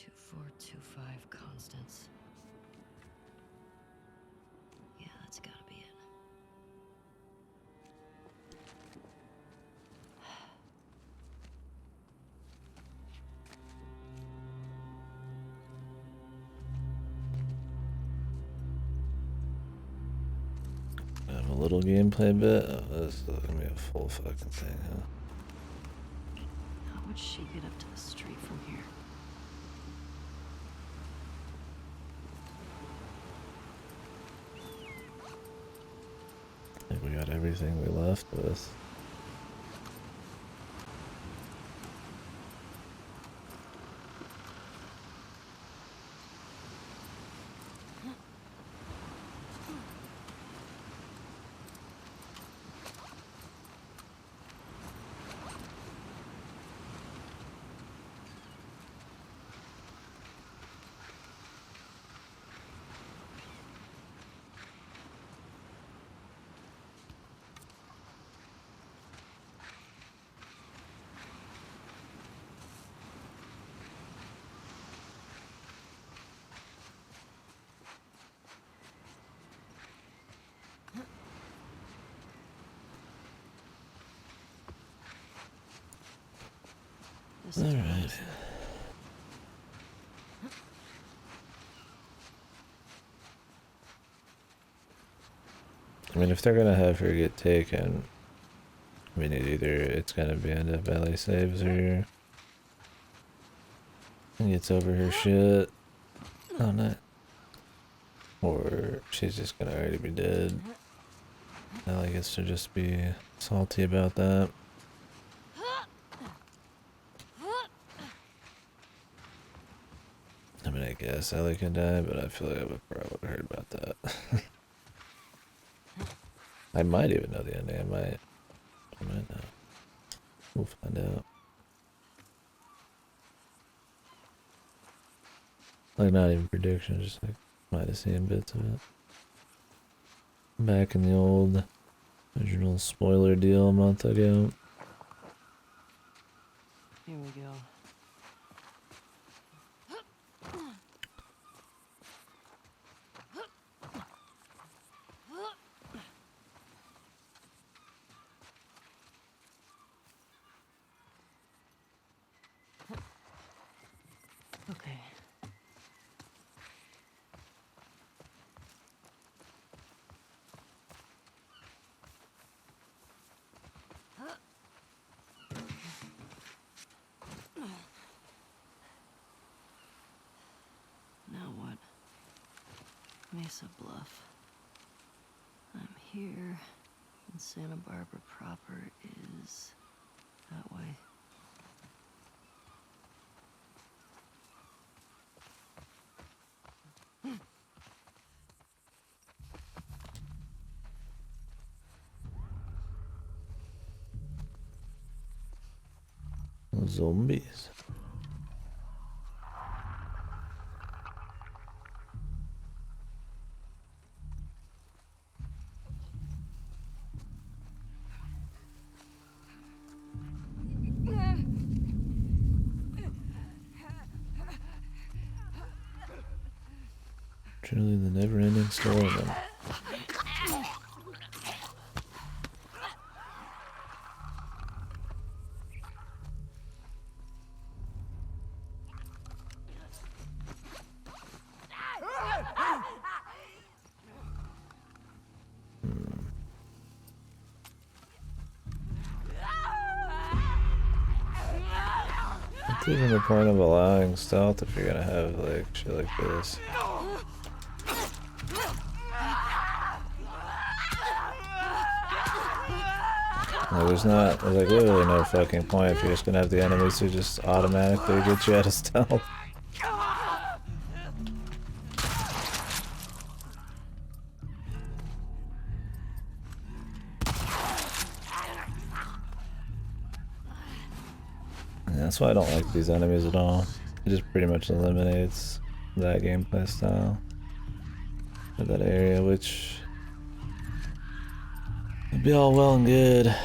2425 constants. Yeah, that's gotta be it. I have a little gameplay bit. Oh, this is gonna be a full fucking thing, huh? How would she get up to the street from here? I think we got everything we left with. All right. I mean, if they're gonna have her get taken, I mean, either it's gonna be end up Ellie saves her and gets over her shit on it, or she's just gonna already be dead. Ellie gets to just be salty about that. I mean, I guess Ellie can die, but I feel like I would probably heard about that. I might even know the ending. I might know. We'll find out. Like, not even predictions, just like might have seen bits of it. Back in the old original spoiler deal a month ago. Here we go. Okay. Now what? Mesa Bluff. I'm here, and Santa Barbara proper is that way. Zombies. Truly the never-ending story of them. What's even the point of allowing stealth if you're gonna have like shit like this? Like, there's like literally no fucking point if you're just gonna have the enemies who just automatically get you out of stealth. That's why I don't like these enemies at all. It just pretty much eliminates that gameplay style for that area, which would be all well and good.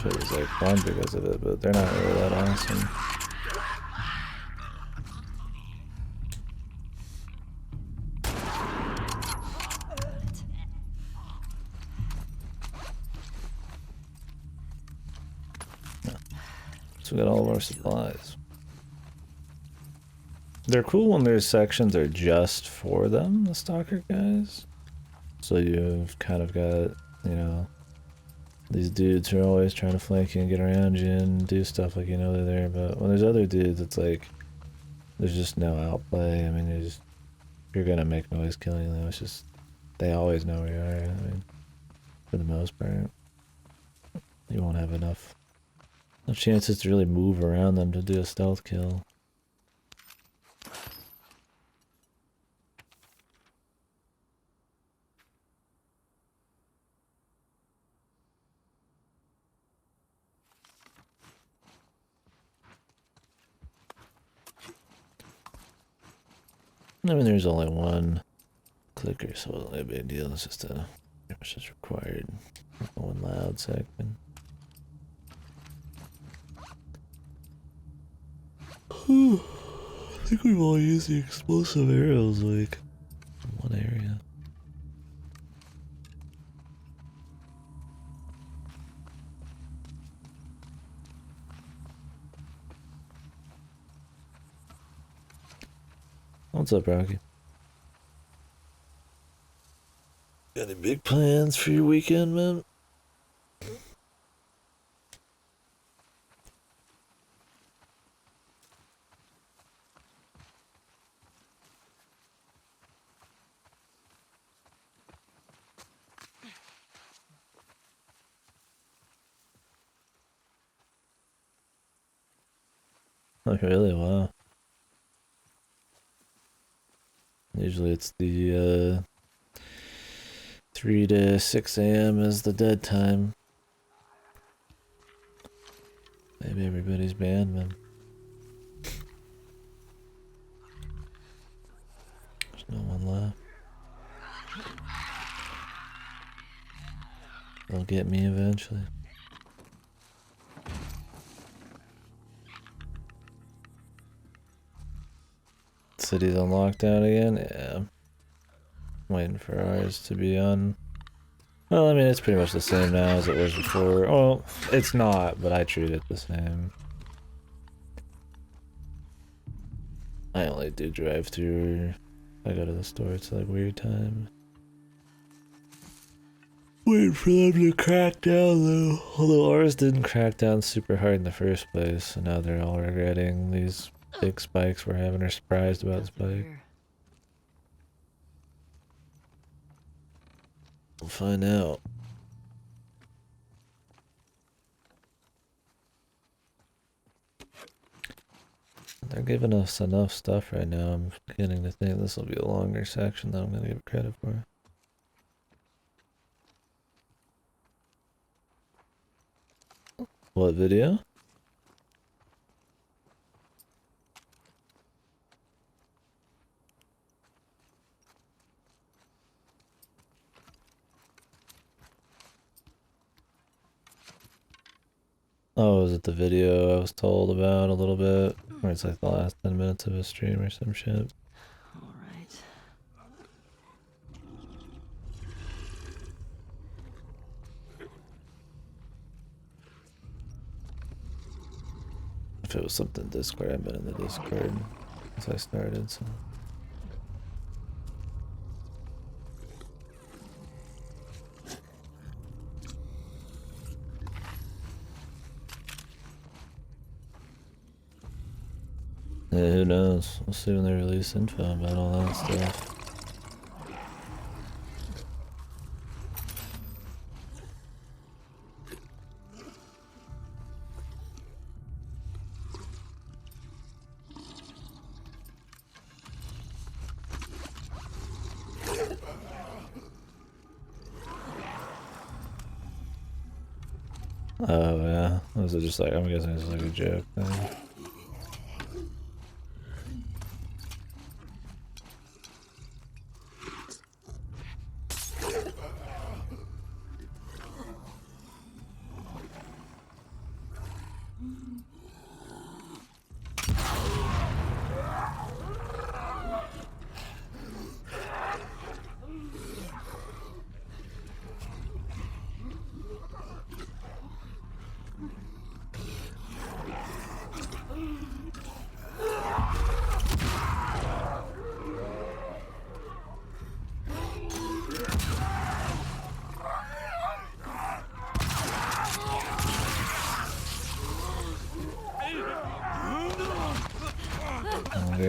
if it was like fun because of it, but they're not really that awesome. So we got all of our supplies. They're cool when there's sections that are just for them, the stalker guys. So you've kind of got, you know, these dudes who are always trying to flank you and get around you and do stuff like you know they're there. But when there's other dudes, it's like there's just no outplay. I mean, you're gonna make noise killing them. It's just they always know where you are. I mean, for the most part, you won't have enough chances to really move around them to do a stealth kill. I mean, there's only one clicker, so it's not a big deal. It's just pretty much just required one loud segment. I think we've all used the explosive arrows like in one area. What's up, Rocky? Got any big plans for your weekend, man? Oh, really? Wow. Usually it's the 3 to 6 a.m. is the dead time. Maybe everybody's banned, man. There's no one left. They'll get me eventually. City's on lockdown again? Yeah. Waiting for ours to be on. Well, I mean, it's pretty much the same now as it was before. Well, it's not, but I treat it the same. I only do drive through. I go to the store, it's like weird time. Waiting for them to crack down though. Although ours didn't crack down super hard in the first place, so now they're all regretting these big spikes we're having, or surprised about the spike. We'll find out. They're giving us enough stuff right now. I'm beginning to think this will be a longer section that I'm going to give credit for. What video? Oh, is it the video I was told about a little bit? Where it's like the last 10 minutes of a stream or some shit. Alright. If it was something Discord, I've been in the Discord since I started, so. Yeah, who knows? We'll see when they release info about all that stuff. Oh yeah, was it just like, I'm guessing it's like a joke thing.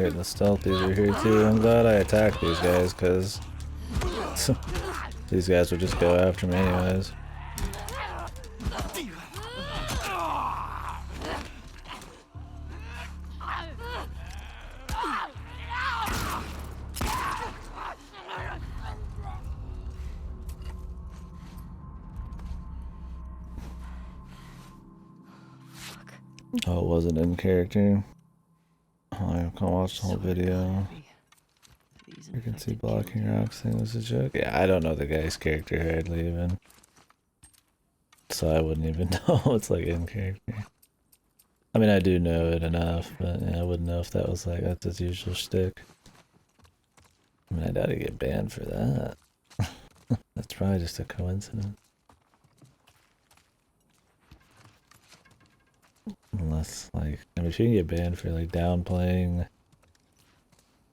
Alright, the stealthies are here too. I'm glad I attacked these guys, because these guys would just go after me anyways. Oh, it wasn't in character. Oh, I can't watch the whole video. You can see blocking rocks thing was a joke. Yeah, I don't know the guy's character hardly even. So I wouldn't even know it's like in character. I mean, I do know it enough, but yeah, I wouldn't know if that was like, that's his usual shtick. I mean, I doubt he'd get banned for that. That's probably just a coincidence. Unless, like, I mean, if you can get banned for, like, downplaying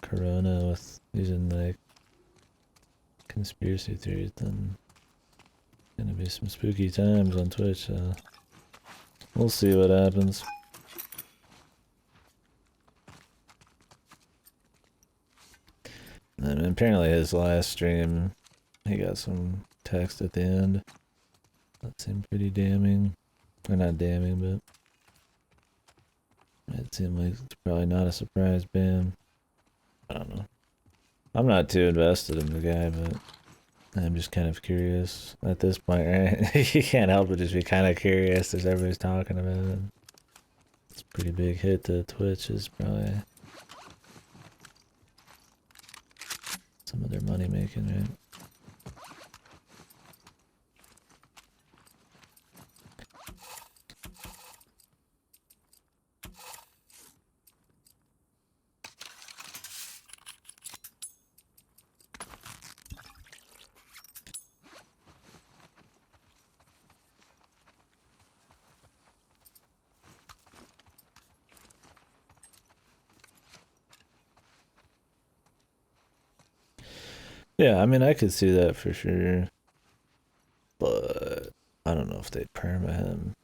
Corona with using, like, conspiracy theories, then it's gonna be some spooky times on Twitch, so we'll see what happens. And apparently his last stream, he got some text at the end. That seemed pretty damning. Or not damning, but it seemed like it's probably not a surprise ban. I don't know. I'm not too invested in the guy, but I'm just kind of curious at this point, right? You can't help but just be kind of curious as everybody's talking about it. It's a pretty big hit to Twitch, is probably some of their money making, right? Yeah, I mean, I could see that for sure, but I don't know if they'd perma him.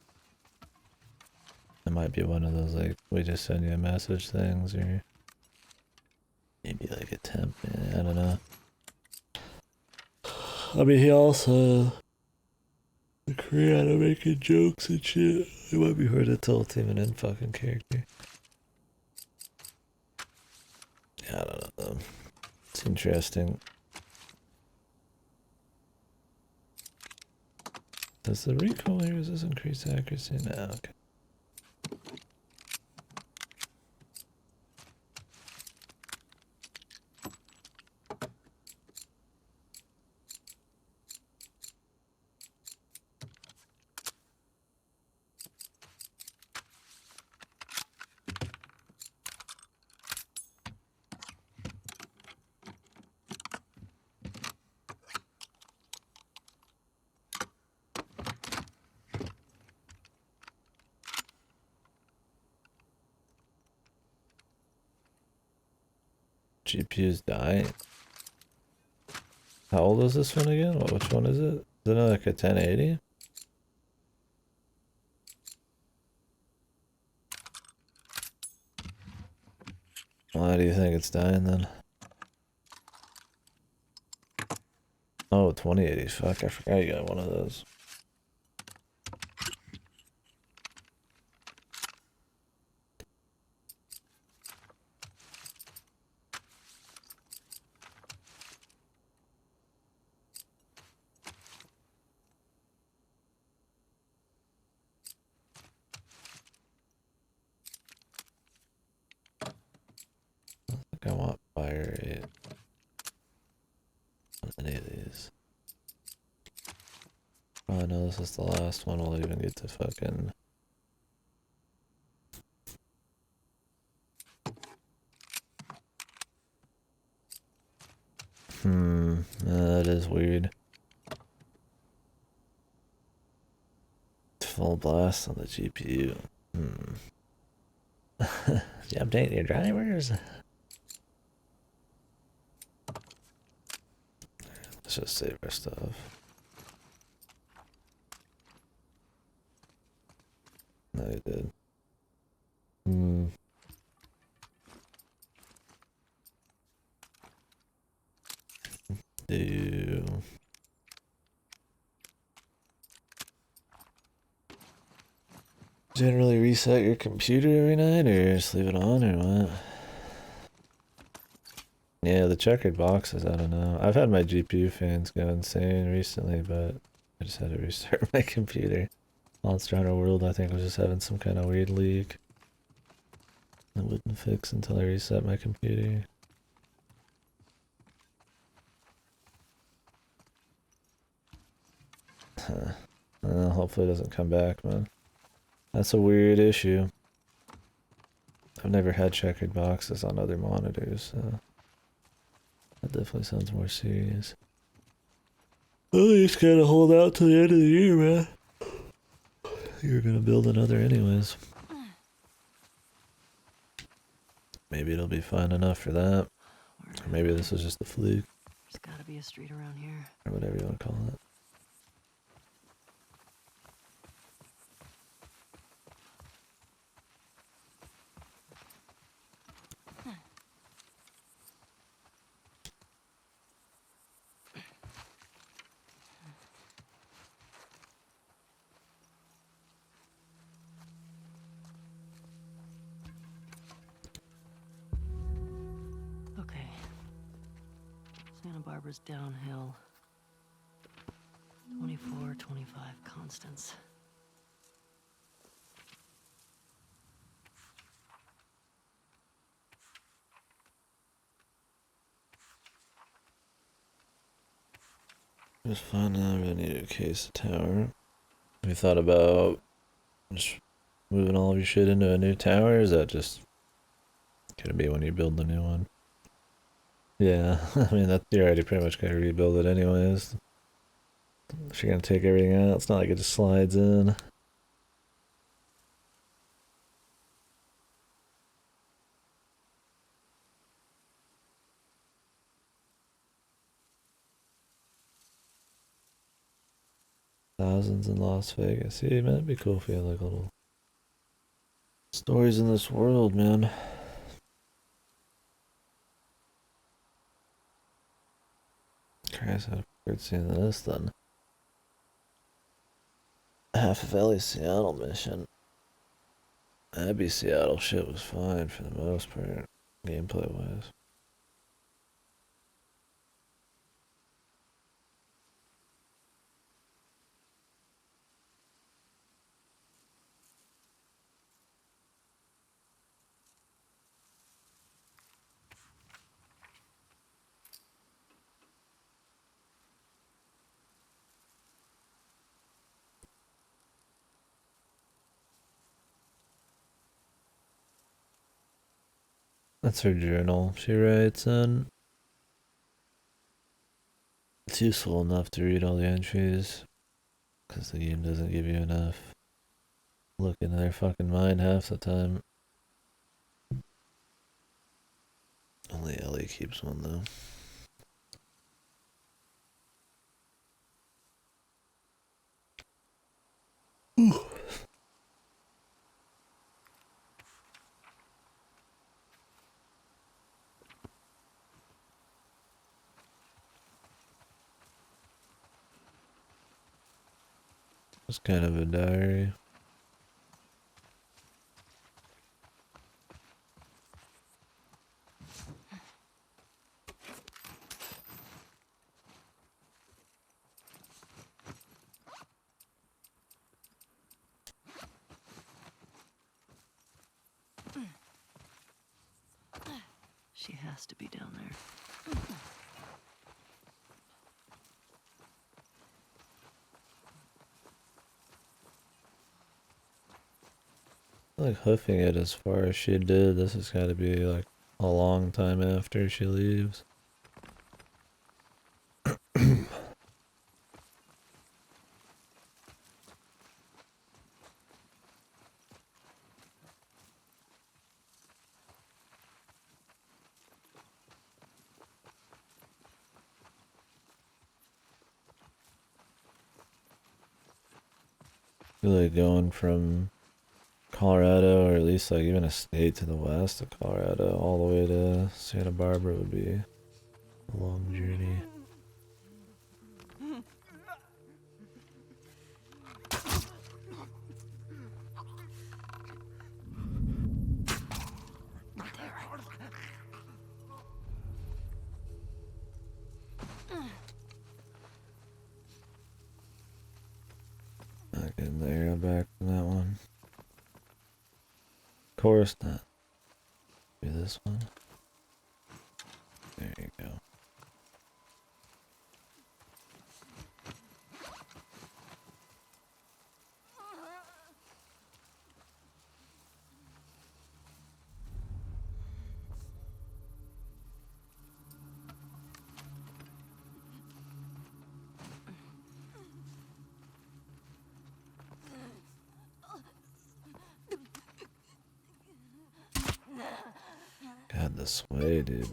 It might be one of those, like, we just send you a message things, or maybe like a temp, I don't know. I mean, he also the creator making jokes and shit. It might be hard to tell if him in fucking character. Yeah, I don't know though. It's interesting. Does the recoil here, does this increase accuracy? No, okay. GPU's dying. How old is this one again? Which one is it? Is it like a 1080? Why do you think it's dying then? Oh, 2080. Fuck, I forgot you got one of those. I think I want fire rate on any of these. Oh no, this is the last one we'll even get to fucking... That is weird. Full blast on the GPU. Did you update your drivers? Let's just save our stuff. No, you did. do. Generally reset your computer every night or just leave it on or what? Yeah, the checkered boxes, I don't know. I've had my GPU fans go insane recently, but I just had to restart my computer. Monster Hunter World, I think, was just having some kind of weird leak. It wouldn't fix until I reset my computer. Hopefully it doesn't come back, man. That's a weird issue. I've never had checkered boxes on other monitors, so that definitely sounds more serious. Well, you just gotta hold out till the end of the year, man. You're gonna build another anyways. Maybe it'll be fine enough for that. Or maybe this was just a fluke. There's gotta be a street around here. Or whatever you want to call it. Okay. Santa Barbara's downhill. 24, 25 constants. Just find out if I need to case the tower. Have you thought about just moving all of your shit into a new tower? Or is that just gonna be when you build the new one? Yeah, I mean, you're already pretty much gonna rebuild it anyways. If you're gonna take everything out, it's not like it just slides in. Thousands in Las Vegas. Yeah, man, it'd be cool if we had like little stories in this world, man. Christ, I'd prefer seeing this than half of Ellie's Seattle mission. Abby Seattle shit was fine for the most part, gameplay wise. That's her journal. She writes in. It's useful enough to read all the entries, because the game doesn't give you enough look into their fucking mind half the time. Only Ellie keeps one though. It's kind of a diary. She has to be down there. Like hoofing it as far as she did, this has got to be like a long time after she leaves. Like going from Colorado, or at least like even a state to the west of Colorado, all the way to Santa Barbara would be a long journey. Not getting the arrow back from that one. Of course not. Do this one. There you go. God, the sway, dude.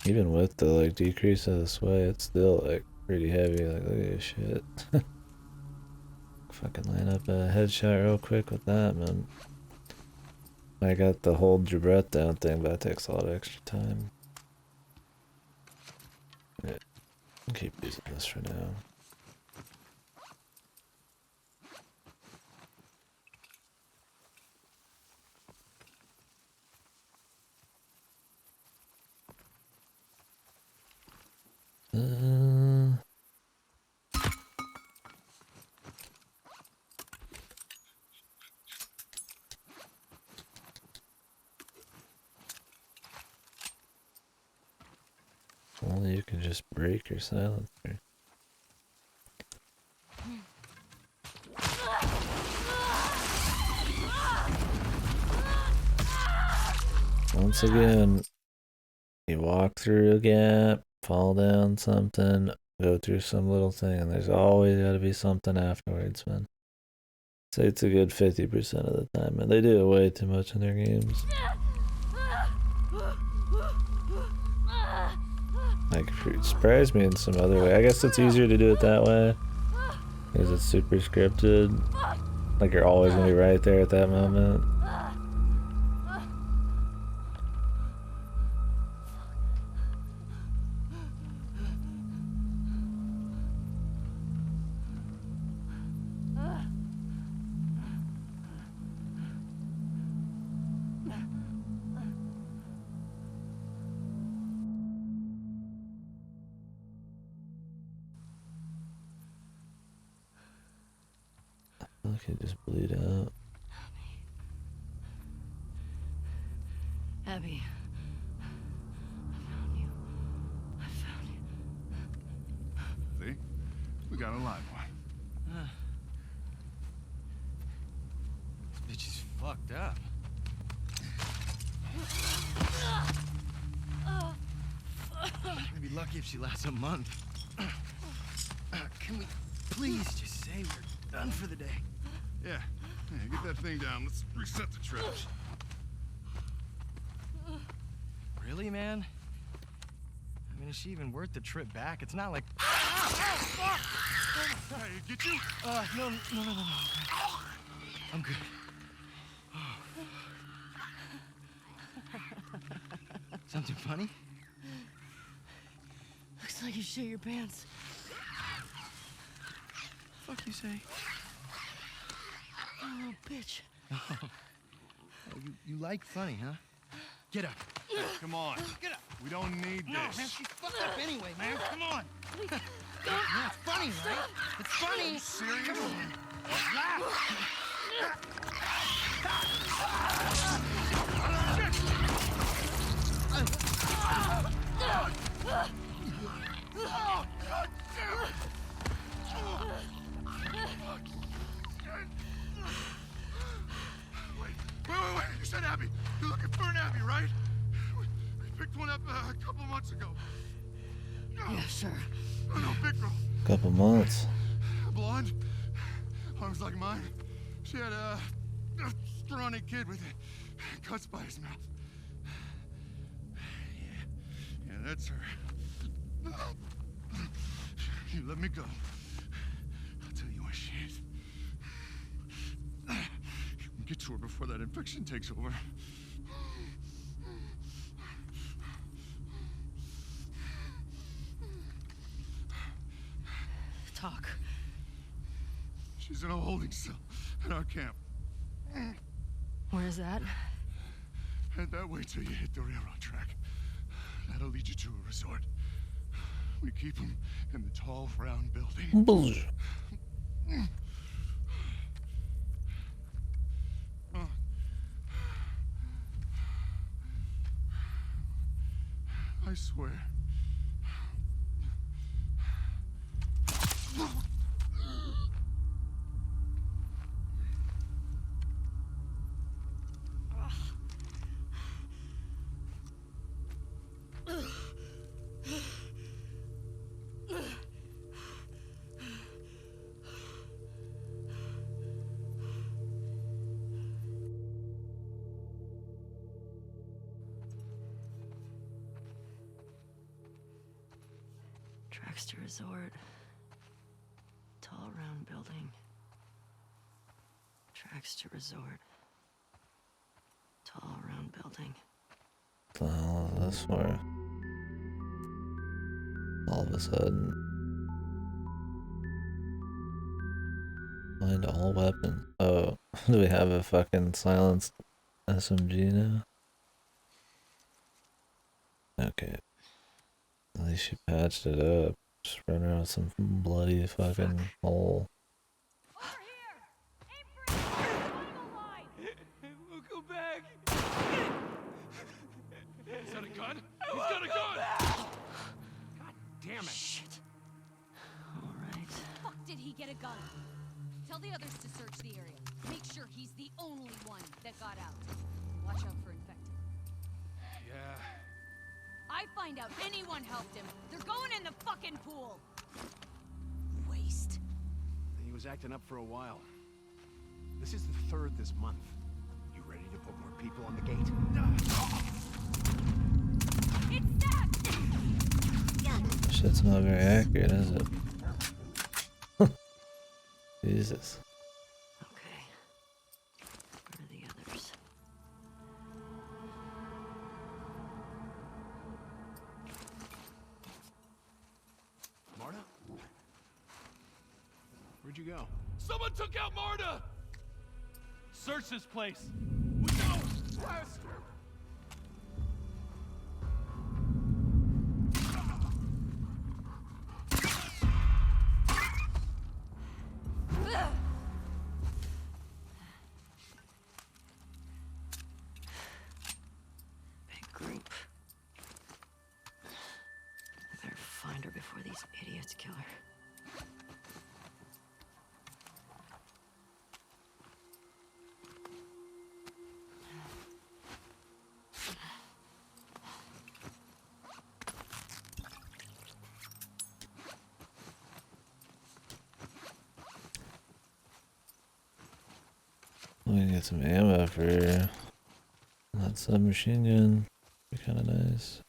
Even with the like decrease of the sway, it's still like pretty heavy. Like, look at this shit. Fucking line up a headshot real quick with that, man. I got the hold your breath down thing, but that takes a lot of extra time. Yeah, I'll keep using this for now. Only you can just break your silencer. Once again, you walk through a gap, fall down something, go through some little thing, and there's always got to be something afterwards, man. Say it's a good 50% of the time, and they do it way too much in their games. Like, it surprised me in some other way. I guess it's easier to do it that way because it's super scripted. Like, you're always gonna be right there at that moment. I can just bleed out. Abby. I found you. I found you. See? We got a live one. This bitch is fucked up. I'm gonna be lucky if she lasts a month. Can we please just say we're done for the day? Yeah. Yeah, get that thing down. Let's reset the trash. Really, man? I mean, is she even worth the trip back? It's not like... Hey, get you? No. I'm good. Something funny? Looks like you shit your pants. Fuck you say? Oh, bitch. Oh, you like funny, huh? Get up. Come on. Get up. We don't need No, this. man, she's fucked up anyway, man. Come on. Yeah, it's funny, right? It's funny. Are you serious? Come on. Laugh. Wait. You said Abby. You're looking for an Abby, right? We picked one up a couple months ago. Yeah, sure. No, big girl. Couple months. Blonde. Arms like mine. She had a scrawny kid with cuts by his mouth. Yeah, that's her. You let me go. I'll tell you where she is. You can get to her before that infection takes over. Talk. She's in a holding cell at our camp. Where's that? Head that way till you hit the railroad track. That'll lead you to a resort. We keep them in the tall, round building. Bullshit. I swear. Traxter Resort. Tall round building. Traxter Resort. Tall round building. What the hell is this for? All of a sudden. Find all weapons. Oh, do we have a fucking silenced SMG now? Okay. At least she patched it up. Just run around with some bloody fucking hole. Over here! Aim for his final line! Go back. Is that a gun? He's got a gun! God damn it. Shit. All right. Fuck did he get a gun? Tell the others to search the area. Make sure he's the only one that got out. Watch out for infected. Yeah. I find out anyone helped him. They're going in the fucking pool. Waste. He was acting up for a while. This is the 3rd this month. You ready to put more people on the gate? It's that! Shit's not very accurate, is it? Jesus. Okay. Where are the others? Marta? Where'd you go? Someone took out Marta! Search this place. We go! Faster! Big group. I better find her before these idiots kill her. We can get some ammo for that submachine gun. Be kind of nice.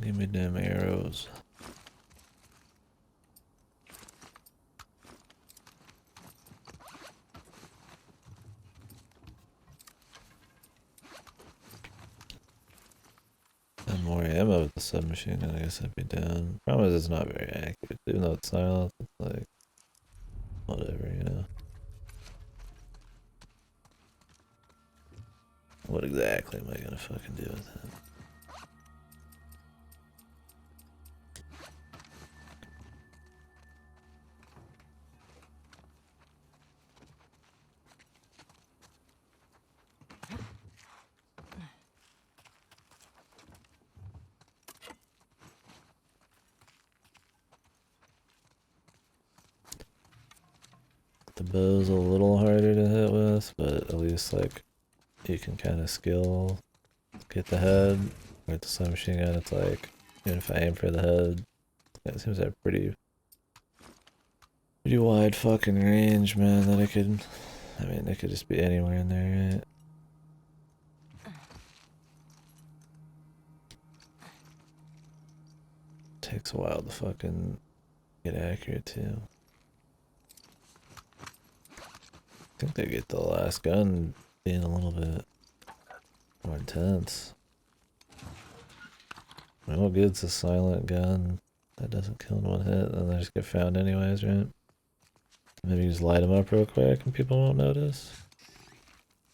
Give me them arrows. And more ammo with the submachine gun, I guess I'd be down. Problem is it's not very accurate. Even though it's silent, it's like whatever, you know. What exactly am I gonna fucking do with that? The bow's a little harder to hit with, but at least like you can kind of skill get the head. With the submachine gun, it's like even if I aim for the head, it seems like pretty wide fucking range, man. That it could just be anywhere in there, right? Takes a while to fucking get accurate too. I think they get the last gun being a little bit more intense. I mean, what good's a silent gun that doesn't kill in one hit and they just get found anyways, right? Maybe you just light them up real quick and people won't notice.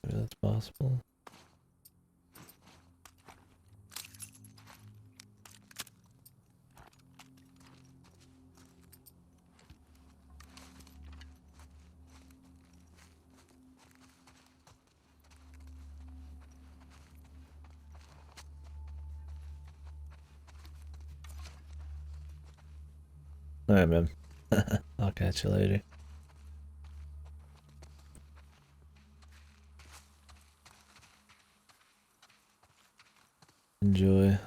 Maybe that's possible. Alright, man. I'll catch you later. Enjoy.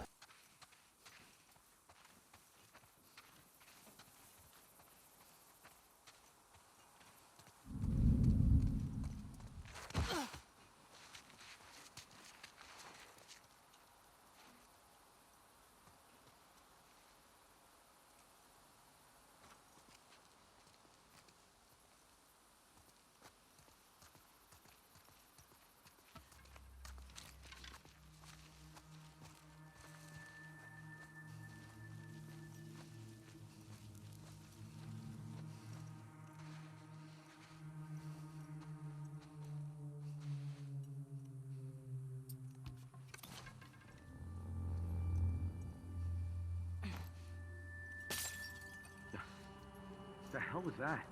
The hell was that?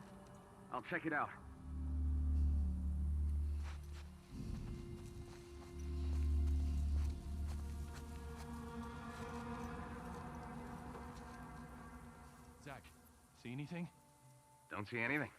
I'll check it out. Zach, see anything? Don't see anything.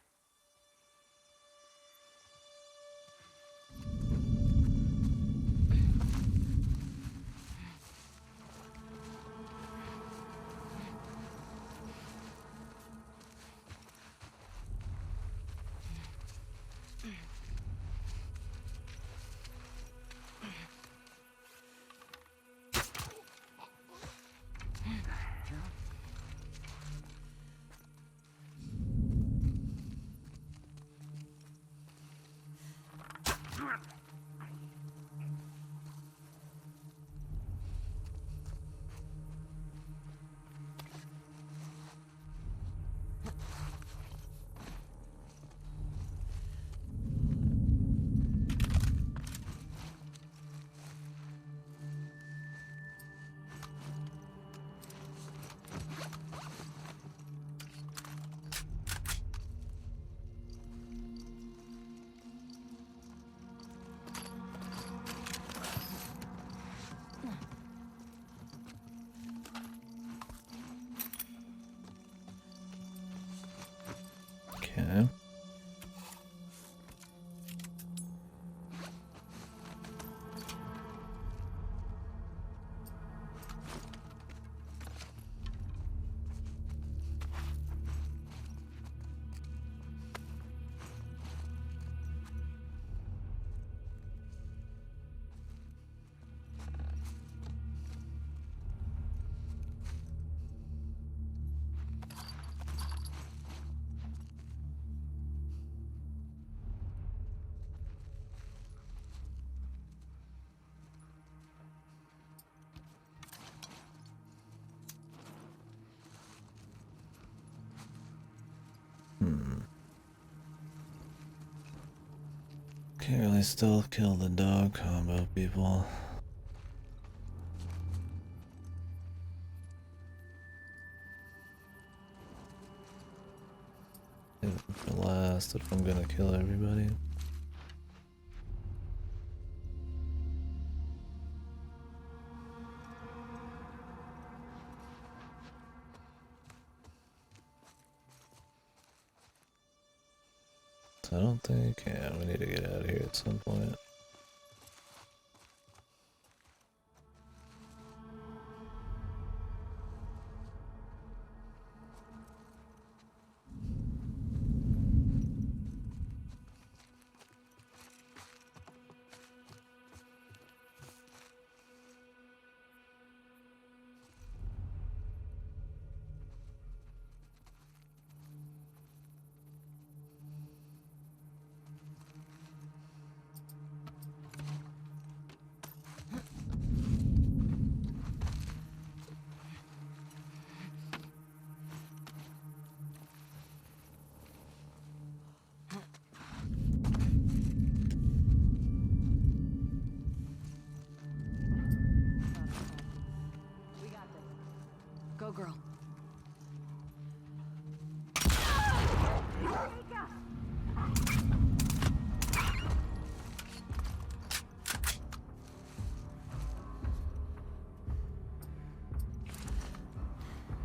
Okay. Can't really still kill the dog combo people. Save it for last if I'm gonna kill everybody. I don't think you can. We need to get out of here at some point. Go, girl.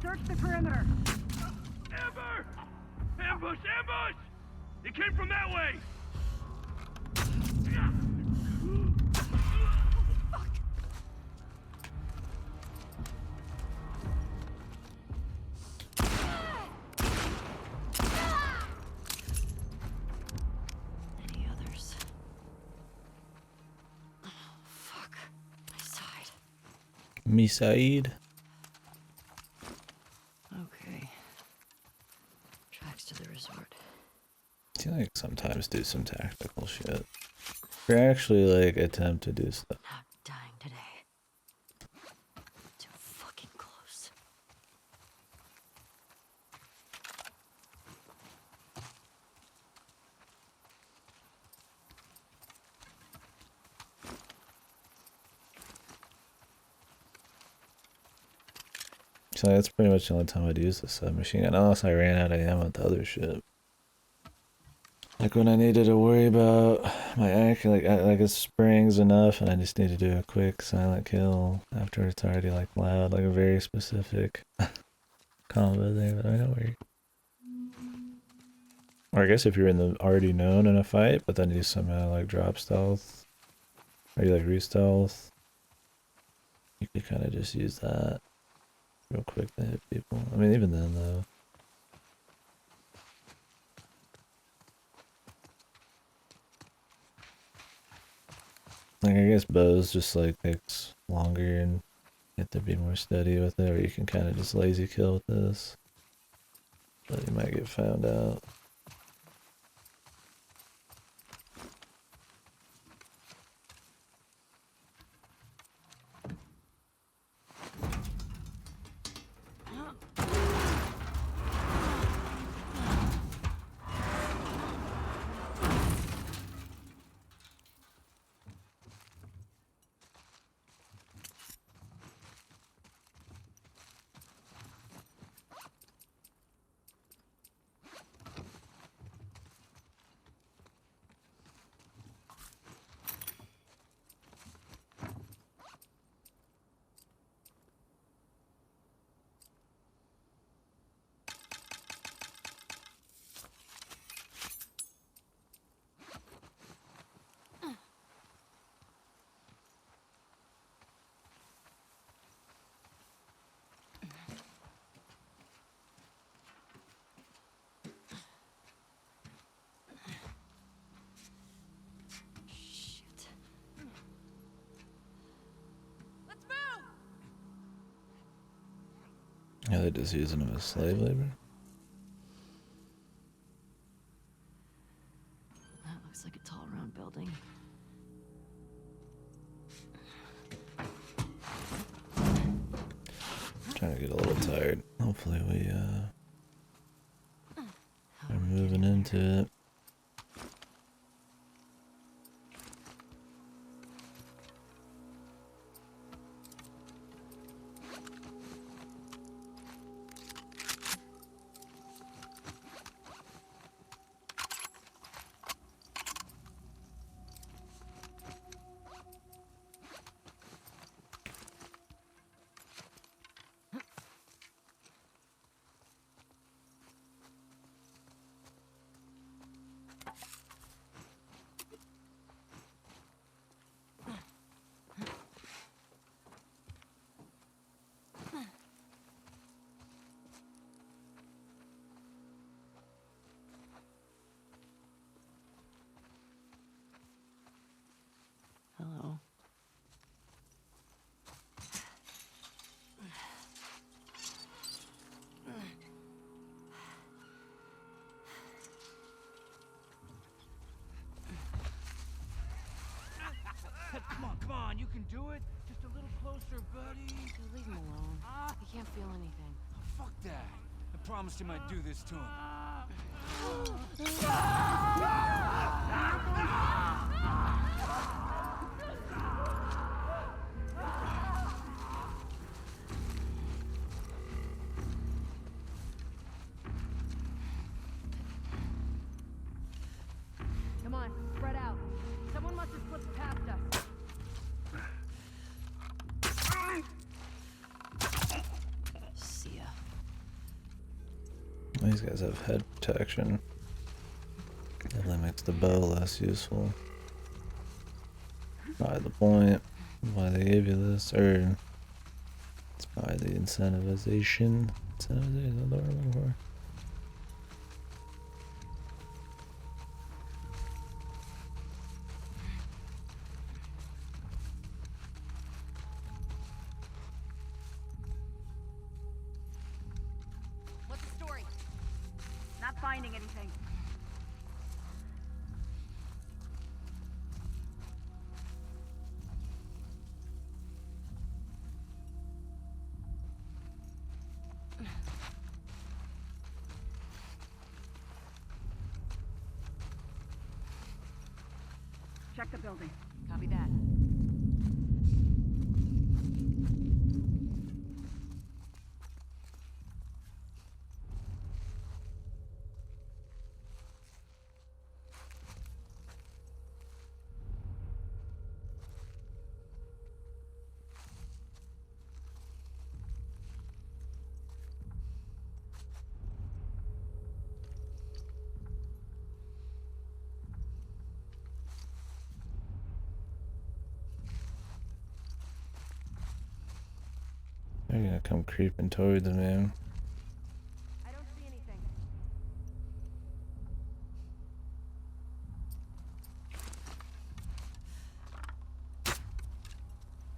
Search the perimeter. Amber! Ambush! Ambush! It came from that way! Any others? Oh, fuck. My side. Me Saeed. Okay. Tracks to the resort. I feel like sometimes do some tactical shit. Or actually like attempt to do stuff. Not dying today. Too fucking close. So that's pretty much the only time I'd use the submachine gun, unless I ran out of ammo with the other shit. Like when I needed to worry about my act, like it springs enough, and I just need to do a quick silent kill after it's already like loud, like a very specific combo there. But I know where. Or I guess if you're in the already known in a fight, but then you somehow like drop stealth, or you like re-stealth, you could kind of just use that real quick to hit people. I mean, even then though. Like, I guess bows just like takes longer and you have to be more steady with it, or you can kind of just lazy kill with this. But you might get found out. Shit. Let's move! Yeah, they're just using them as slave labor. That looks like a tall, round building. Trying to get a little tired. Hopefully we are moving into it. Hello. Come on, you can do it. Just a little closer, buddy. Dude, leave him alone. He can't feel anything. Fuck that. I promised him I'd do this to him. Come on, spread out. Someone must have slipped past us. See ya. These guys have head protection. Definitely makes the bow less useful. Probably the point why they gave you this, or it's probably the incentivization. Incentivization is what I'm looking for. What's the story? Not finding anything. Check the building. Copy that. They're gonna come creeping towards me. I don't see anything.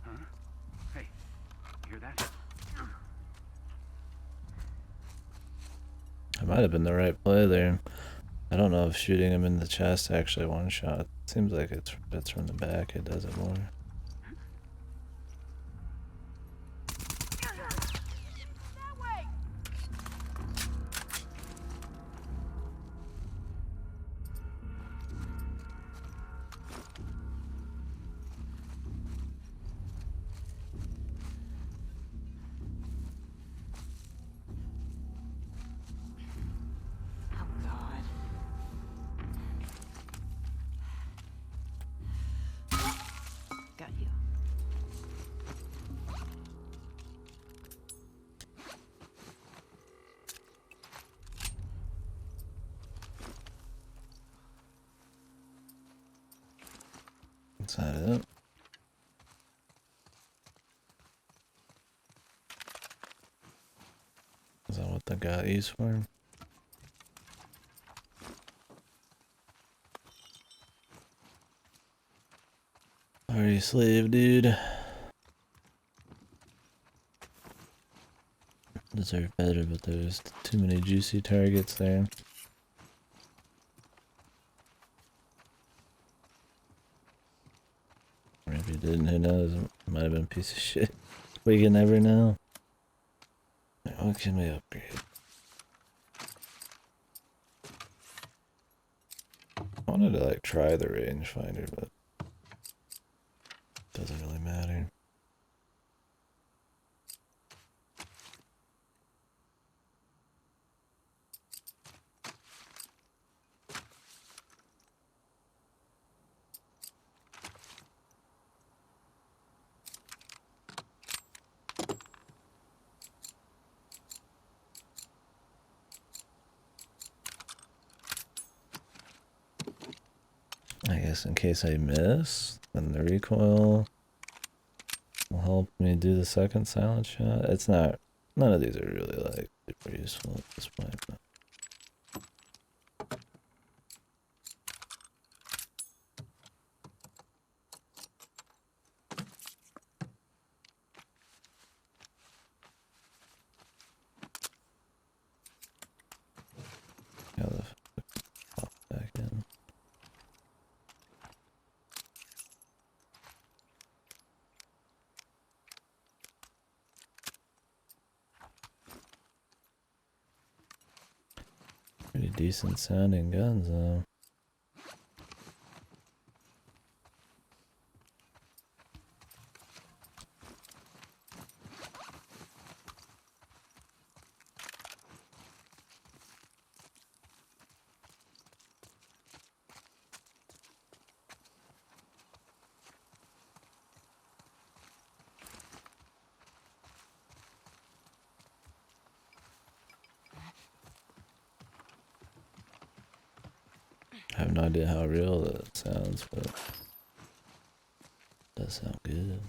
Huh? Hey, you hear that? I might have been the right play there. I don't know if shooting him in the chest actually one shot. Seems like it's from the back. It does it more. That way! Oh, God. Got you. Is that it? Is that what the guy is for? Party slave, dude. Deserve better, but there's too many juicy targets there. Or if you didn't, who knows? It might have been a piece of shit. We can never know. What can we upgrade? I wanted to like try the rangefinder, but it doesn't really matter. I guess in case I miss, then the recoil will help me do the second silent shot. It's not, none of these are really like super useful at this point. But. decent sounding guns though. I have no idea how real that sounds, but it does sound good.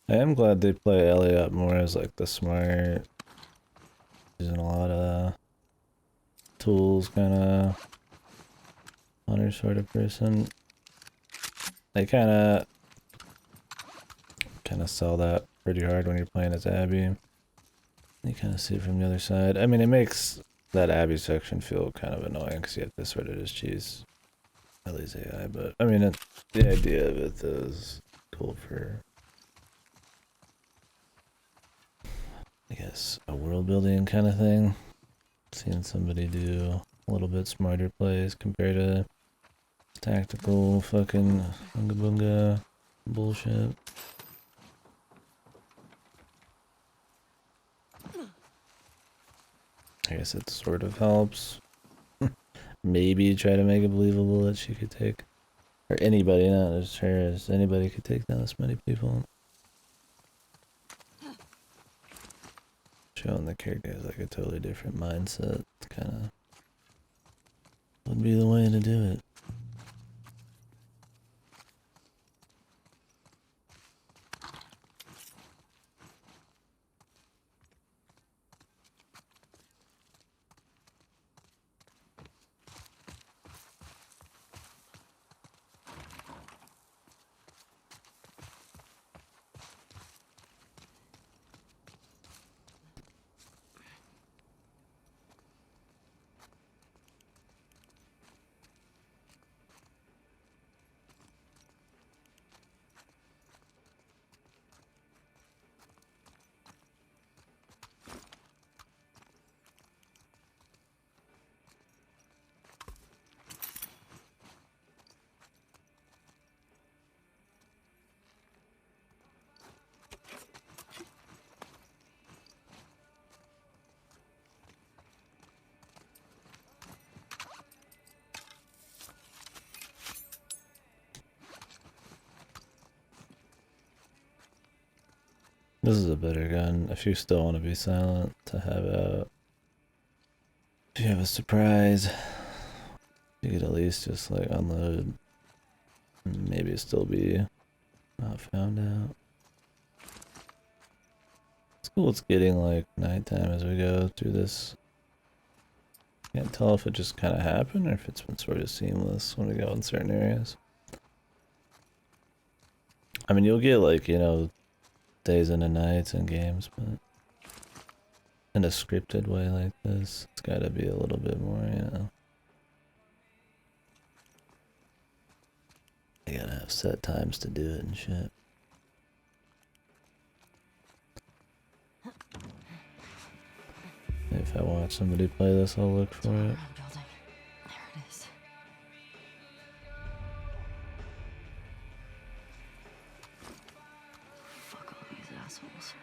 I am glad they play Ellie up more as like the smart, using a lot of tools kind of hunter sort of person. They kind of sell that pretty hard when you're playing as Abby. You kind of see it from the other side. I mean, it makes that Abby section feel kind of annoying because you have to sort of just choose Ellie's AI, but I mean, the idea of it is cool for, I guess, a world building kind of thing. Seeing somebody do a little bit smarter plays compared to tactical fucking bunga bunga bullshit. I guess it sort of helps. Maybe try to make it believable that she could take, or anybody, not just her, as anybody could take down this many people. Showing the character has like a totally different mindset, kind of would be the way to do it. This is a better gun if you still want to be silent to have out. If you have a surprise, you could at least just like unload. Maybe still be not found out. It's cool it's getting like nighttime as we go through this. Can't tell if it just kind of happened or if it's been sort of seamless when we go in certain areas. I mean, you'll get like, you know, days into nights in games, but in a scripted way like this, it's gotta be a little bit more, you know. You gotta have set times to do it and shit. If I watch somebody play this, I'll look for it. Building. There it is. Fuck all these assholes.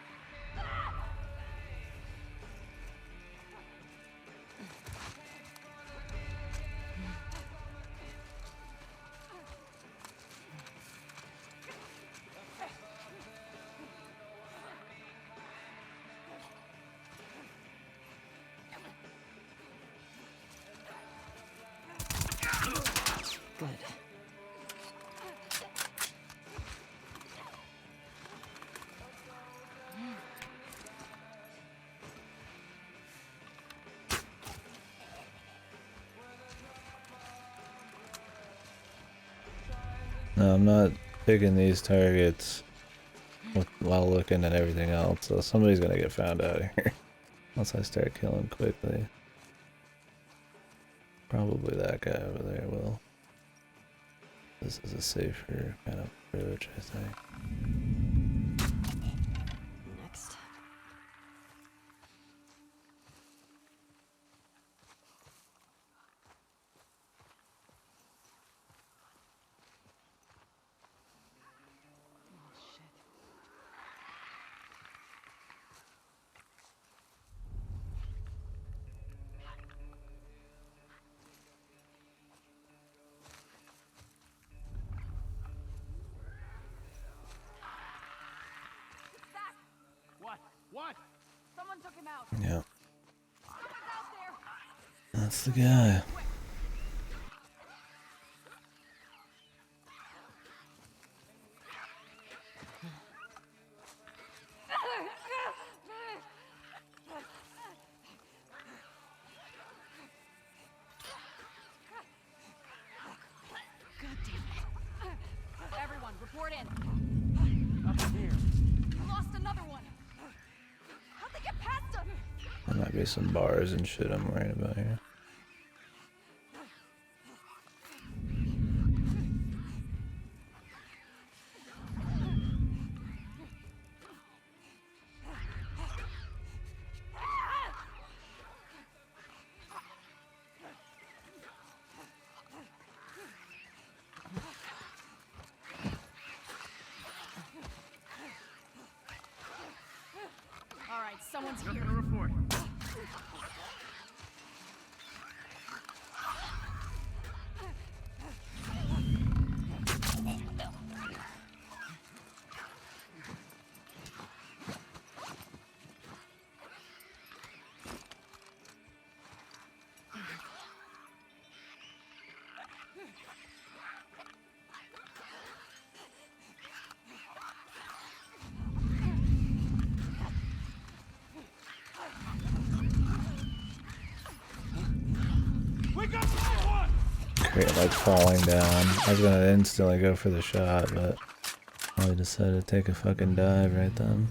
Good. No, I'm not picking these targets while looking at everything else, so somebody's gonna get found out here. Once I start killing quickly. Probably that guy over there will. This is a safer kind of approach, I think. Next. What? Someone took him out. Yeah, Someone's out there. that's the guy. God damn it. Everyone, report in. Up here. We lost another one. How'd they get past us? There might be some bars and shit I'm worried about here. All right, someone's Nothing here. to report. Great, like falling down. I was gonna instantly go for the shot, but I decided to take a fucking dive right then.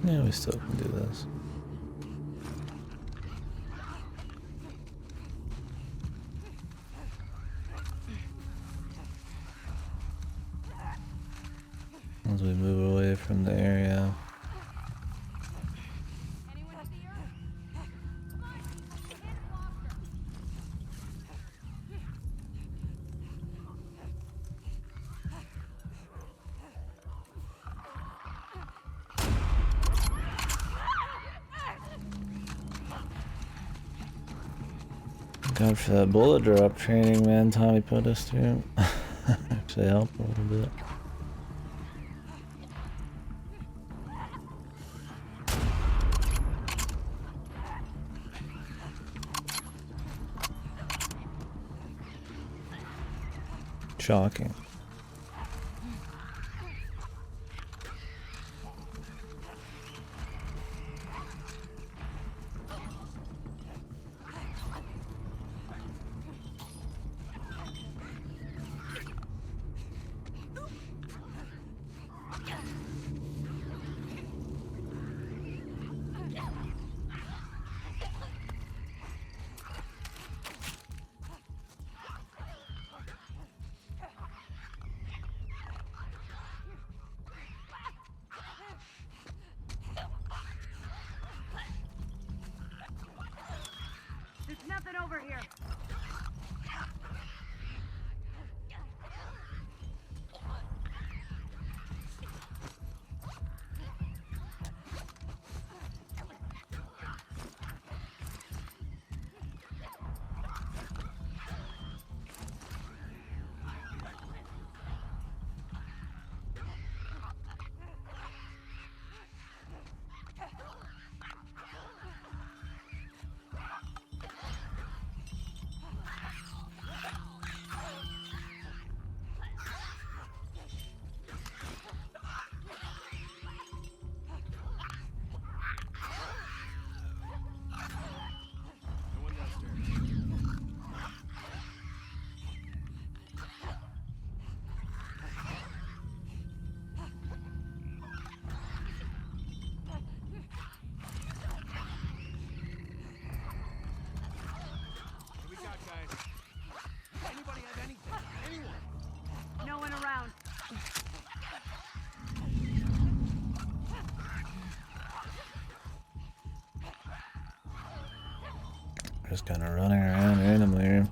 Yeah, we still can do this. As we move away from the area. Anyone here? Come on, people, get in faster. God for that bullet drop training, man. Tommy put us through. Actually helped a little bit. Shocking. Just kind of running around randomly.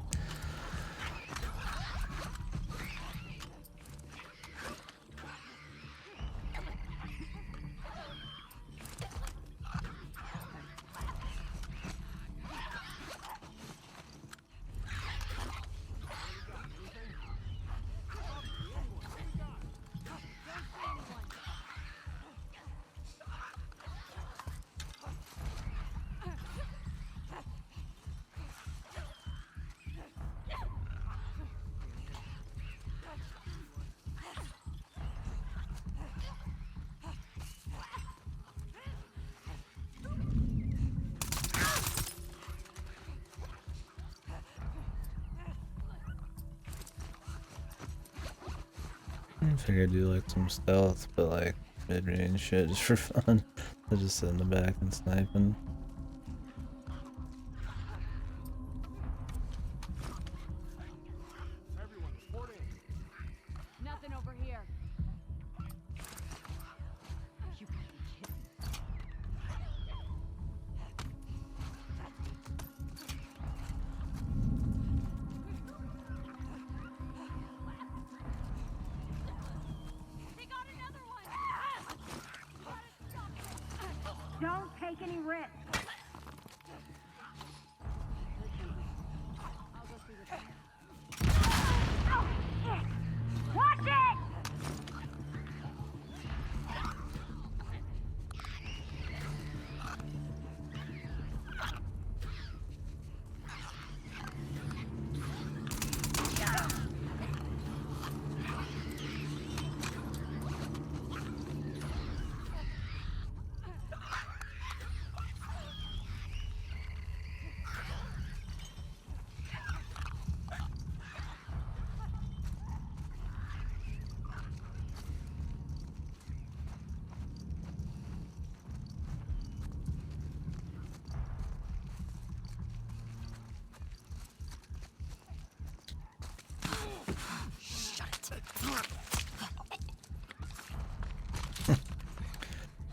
I figured I'd do like some stealth, but like mid-range shit just for fun. I just sit in the back and sniping. Everyone, report in. Nothing over here. You gotta be kidding. They got another one! Don't take any risks. I'll go through this. Oh, shit! Watch it!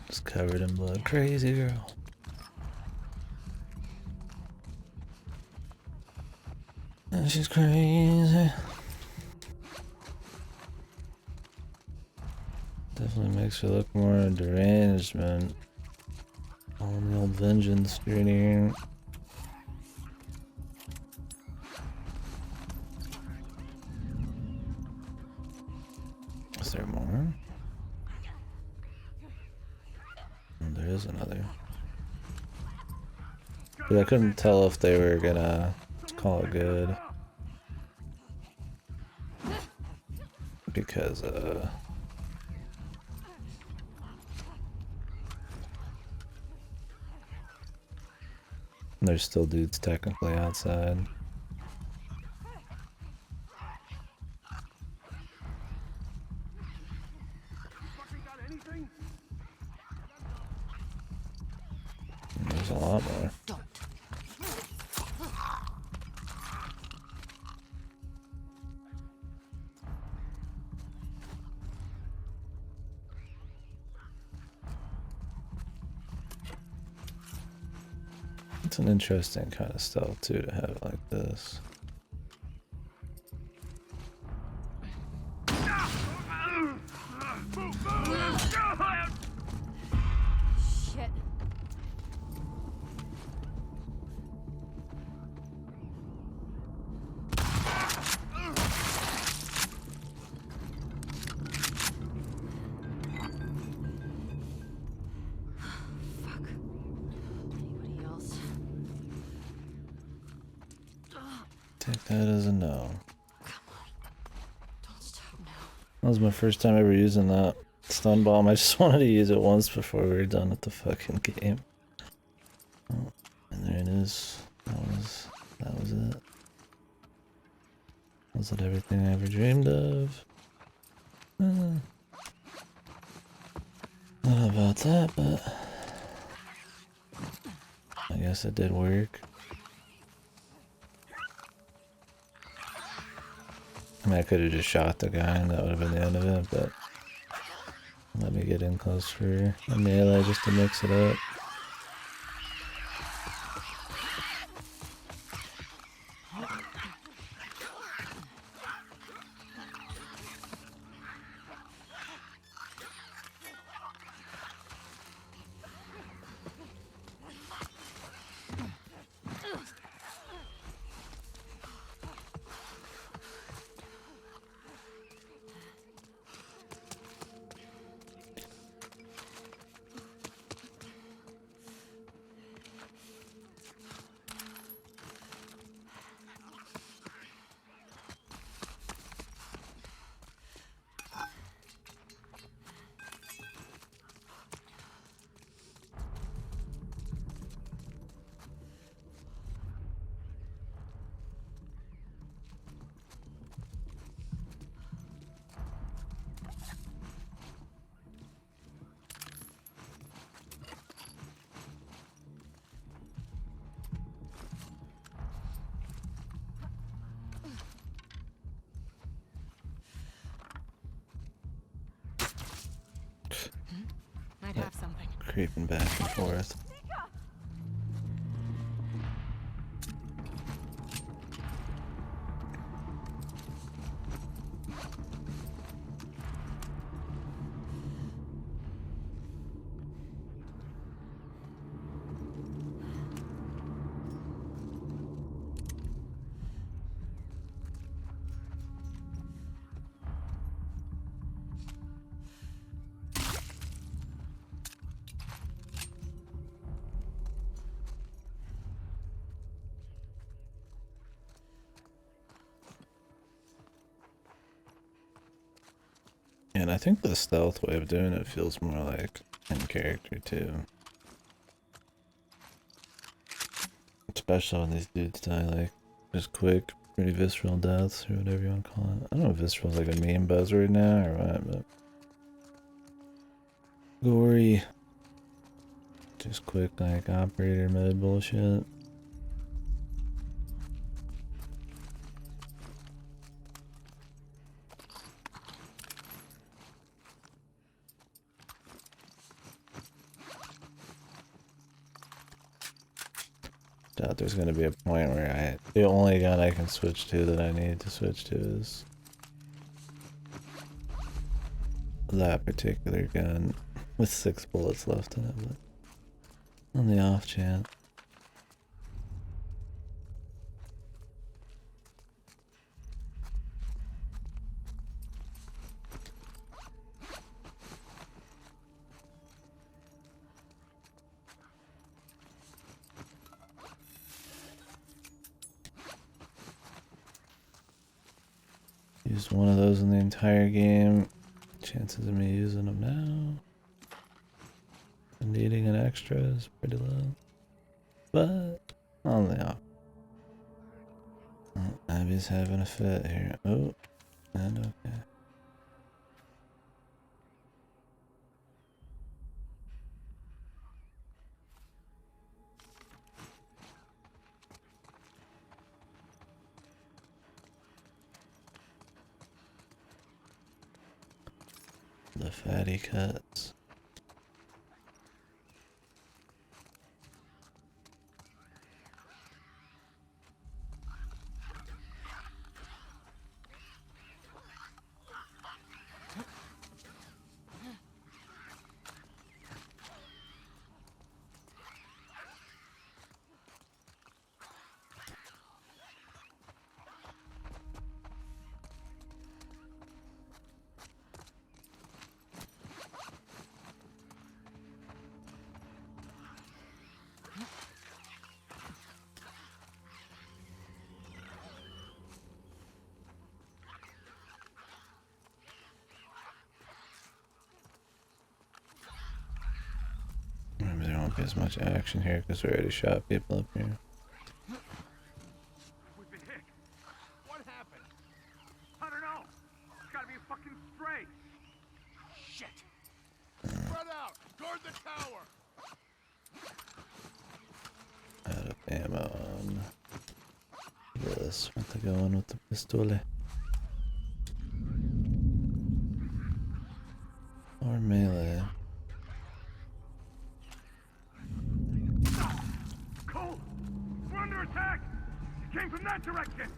Just covered in blood. Crazy girl. And she's crazy. Definitely makes her look more deranged, man. On the old vengeance journey. Is there more? Oh, there is another. But I couldn't tell if they were gonna call it good. Because, there's still dudes technically outside. Fucking got anything? And there's a lot more. Don't. It's an interesting kind of stealth too to have it like this. Shit. Anybody else? Take that as a no. Don't stop now. That was my first time ever using that stun bomb. I just wanted to use it once before we were done with the fucking game. Oh, and there it is. That was it. Was it everything I ever dreamed of? Not about that, but I guess it did work. I mean, I could have just shot the guy and that would have been the end of it, but let me get in close for a melee just to mix it up. Might have something. Creeping back and forth. And I think the stealth way of doing it feels more like in character too. Especially when these dudes die like just quick, pretty visceral deaths or whatever you want to call it. I don't know if visceral's like a meme buzzword now or what, but gory. Just quick like operator mode bullshit. Doubt there's gonna be a point where the only gun I can switch to that I need to switch to is that particular gun with 6 bullets left in it, but on the off chance. Used one of those in the entire game. Chances of me using them now and needing an extra is pretty low. But on the off. Oh, Abby's having a fit here. Oh, and okay. The fatty cuts. Maybe there won't be as much action here because we already shot people up here. We've been hit. What happened? I don't know. It's gotta be a fucking stray. Shit. Spread out. Guard the tower. Out of ammo on this. Want to go on with the pistol. Or melee. Cole! We're under attack! It came from that direction!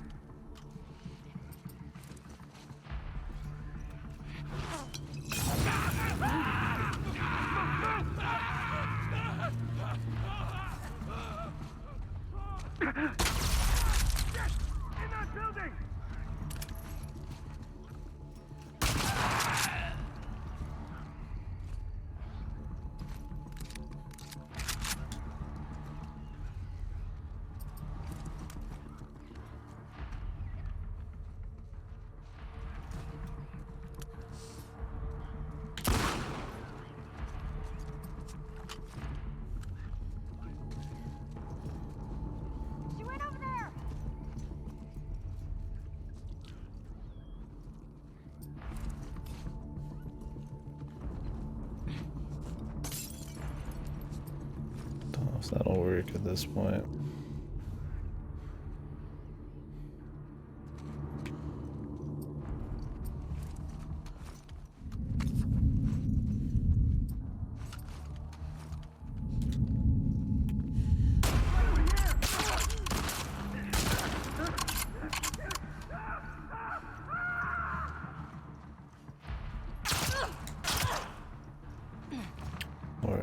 Yes! In that building! She went over there! Don't know if that'll work at this point.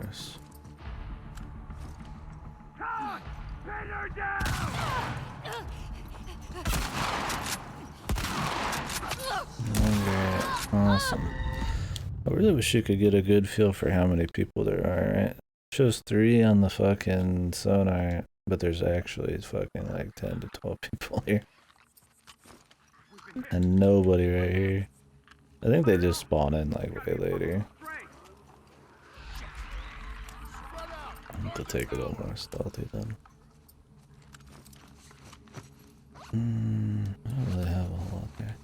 course. Todd! Pin her down! Okay, awesome. I really wish you could get a good feel for how many people there are, right? It shows 3 on the fucking sonar, but there's actually fucking like 10 to 12 people here. And nobody right here. I think they just spawn in like way later. I have to take it a little more stealthy then. I don't really have a whole lot there.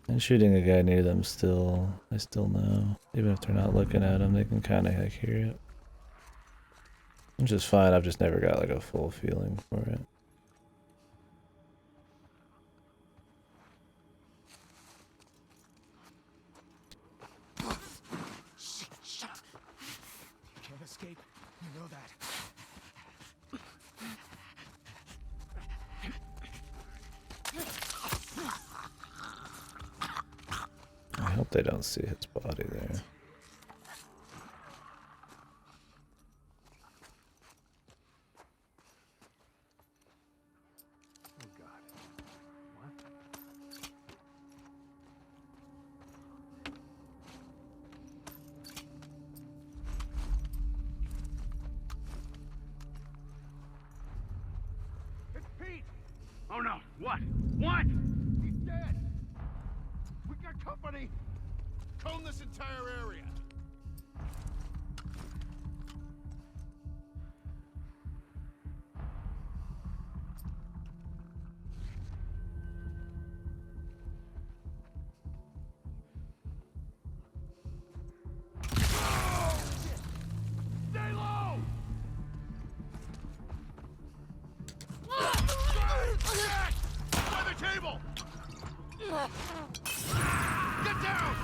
And shooting a guy near them still, I still know. Even if they're not looking at him, they can kind of like hear it. Which is fine, I've just never got like a full feeling for it. Shut up. You can't escape. You know that. I hope they don't see his body there. Oh God. What? It's Pete! Oh no! What? What? He's dead! We got company! Cone this entire area! Stay low! Jack! By the table! Get down!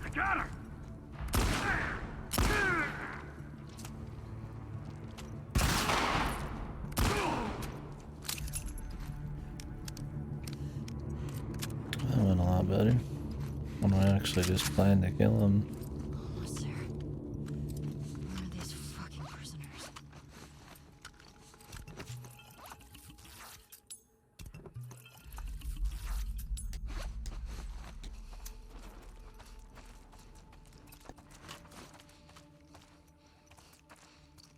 I got her! That went a lot better. I'm actually just planning to kill him. Almost there. Where are these fucking prisoners?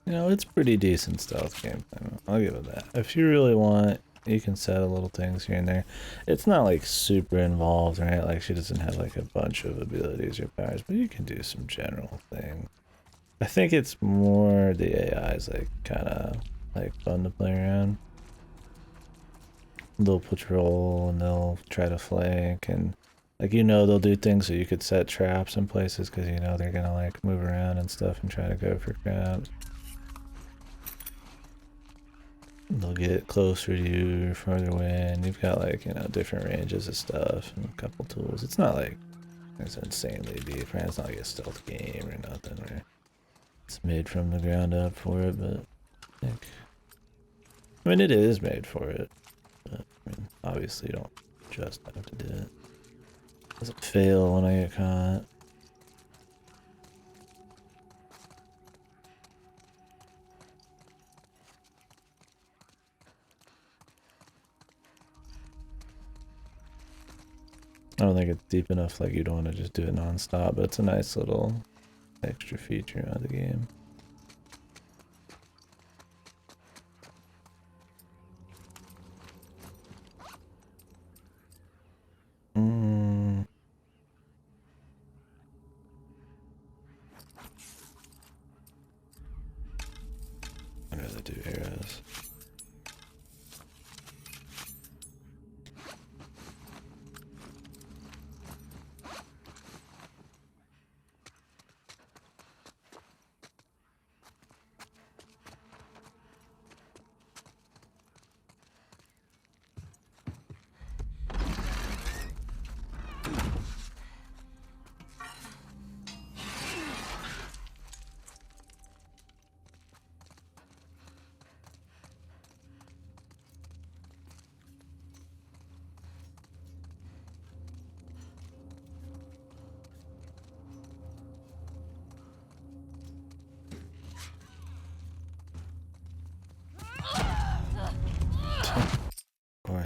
You know, it's pretty decent stealth gameplay. I'll give it that. If you really want, you can set a little things here and there. It's not like super involved, right? Like she doesn't have like a bunch of abilities or powers, but you can do some general things. I think it's more the AI is like kind of like fun to play around. They'll patrol and they'll try to flank and like they'll do things so you could set traps in places because they're gonna like move around and stuff and try to go for crabs. They'll get closer to you or farther away, and you've got like different ranges of stuff and a couple tools. It's not like it's insanely deep, right? It's not like a stealth game or nothing, right? It's made from the ground up for it, but I mean it is made for it. But, I mean, obviously you don't just have to do it. It doesn't fail when I get caught. I don't think it's deep enough like you'd want to just do it non-stop, but it's a nice little extra feature of the game. I'd rather do arrows.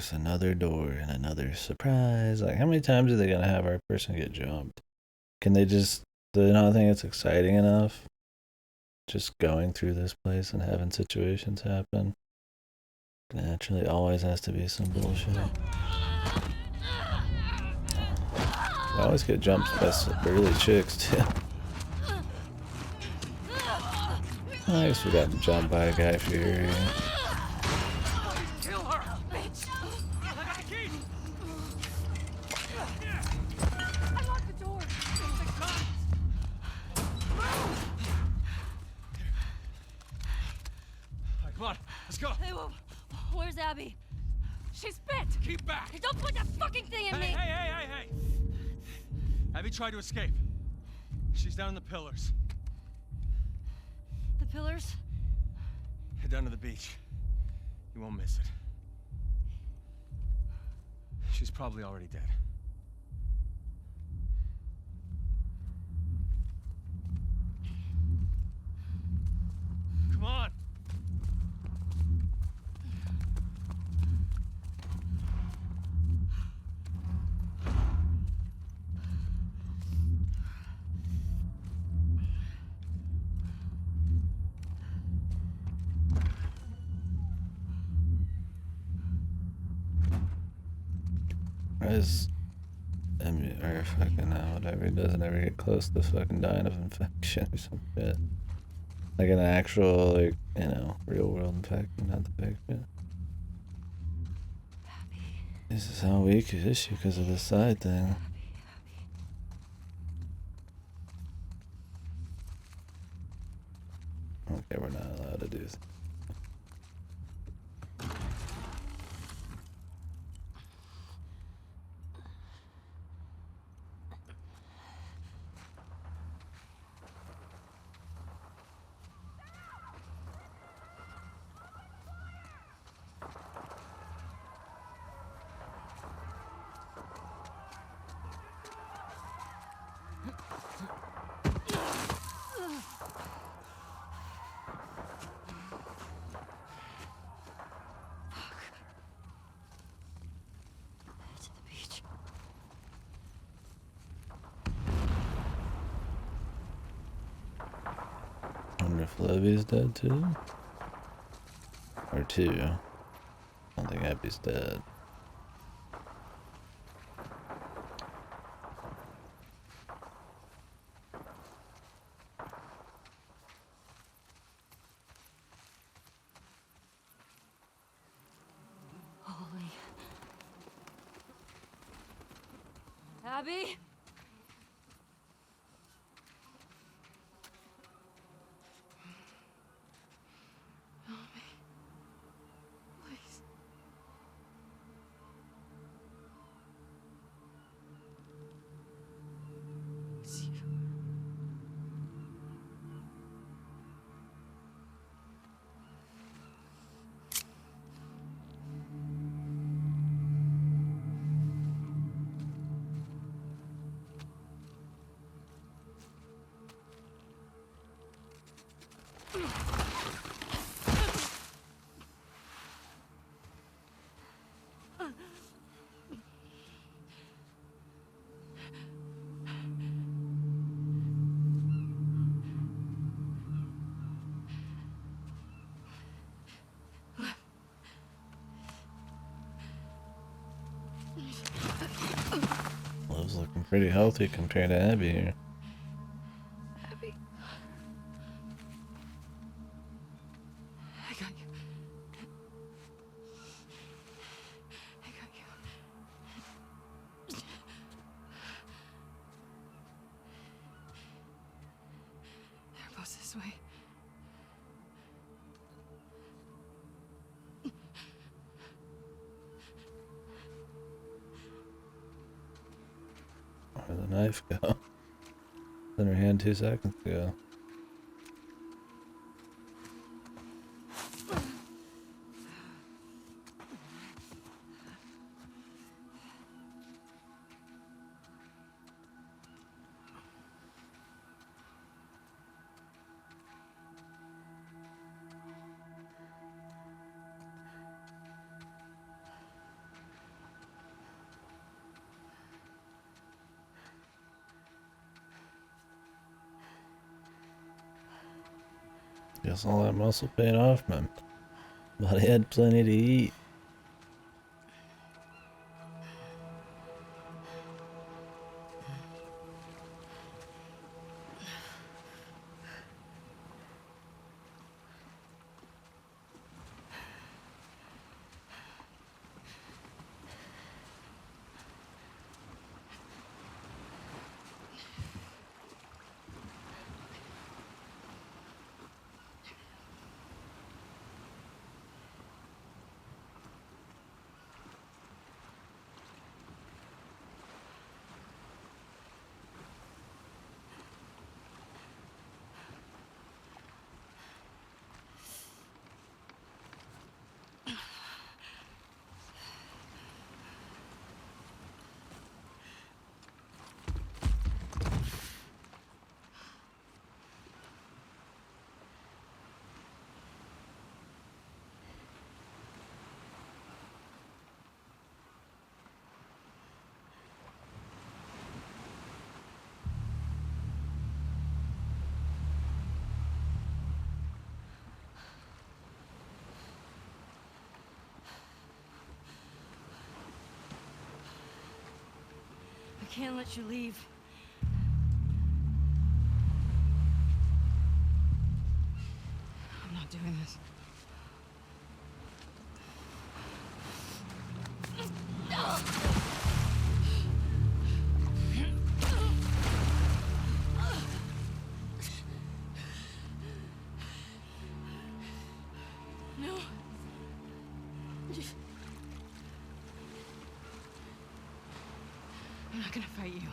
course, another door and another surprise. Like, how many times are they gonna have our person get jumped? Can they just, do they not think it's exciting enough? Just going through this place and having situations happen? Naturally, always has to be some bullshit. I always get jumped by some early chicks, too. I guess we got jumped by a Guy Fury. Kill her! Bitch! I got the key! I locked the door. Alright, come on, let's go. Hey, where's Abby? She's bit. Keep back. Hey, don't put that fucking thing in Hey, me. hey! Abby tried to escape. She's down in the pillars. The pillars? Head down to the beach. You won't miss it. She's probably already dead. Come on! Or fucking whatever, he doesn't ever get close to fucking dying of infection or some shit. Like an actual, like, you know, real world infection, not the fake shit. This is how weak his issue because of the side thing. Okay, we're not allowed to do this. To the beach. I wonder if Levy's dead too? Or two. I don't think Abby's dead. Holy. Abby? Please. It's you. Love's looking pretty healthy compared to Abby here. Abby. I got you. I got you. They're both this way. Where'd the knife go? It's in her hand 2 seconds ago. Guess all that muscle paid off, man. But he had plenty to eat. I can't let you leave. I'm not doing this. No. I'm not gonna fight you.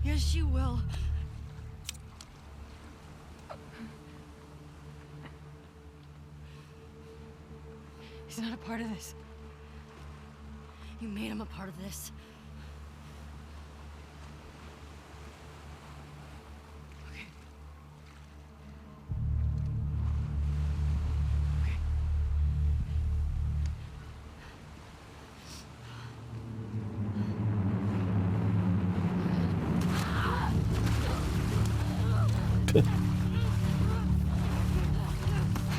Yes, you will. He's not a part of this. You made him a part of this. Okay. Okay.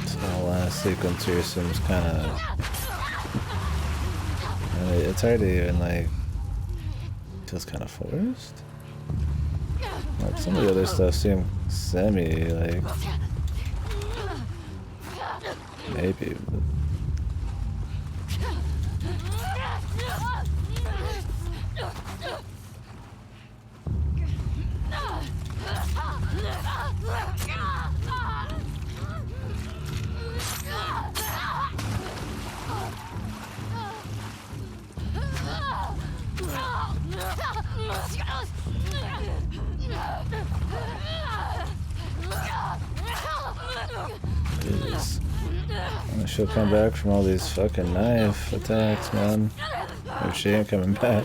So the last sequence here seems kind of... It's hard to even, like... Feels kind of forced? Like, some of the other stuff seemed semi, like... Maybe, but... Jesus. She'll come back from all these fucking knife attacks, man. Or she ain't coming back.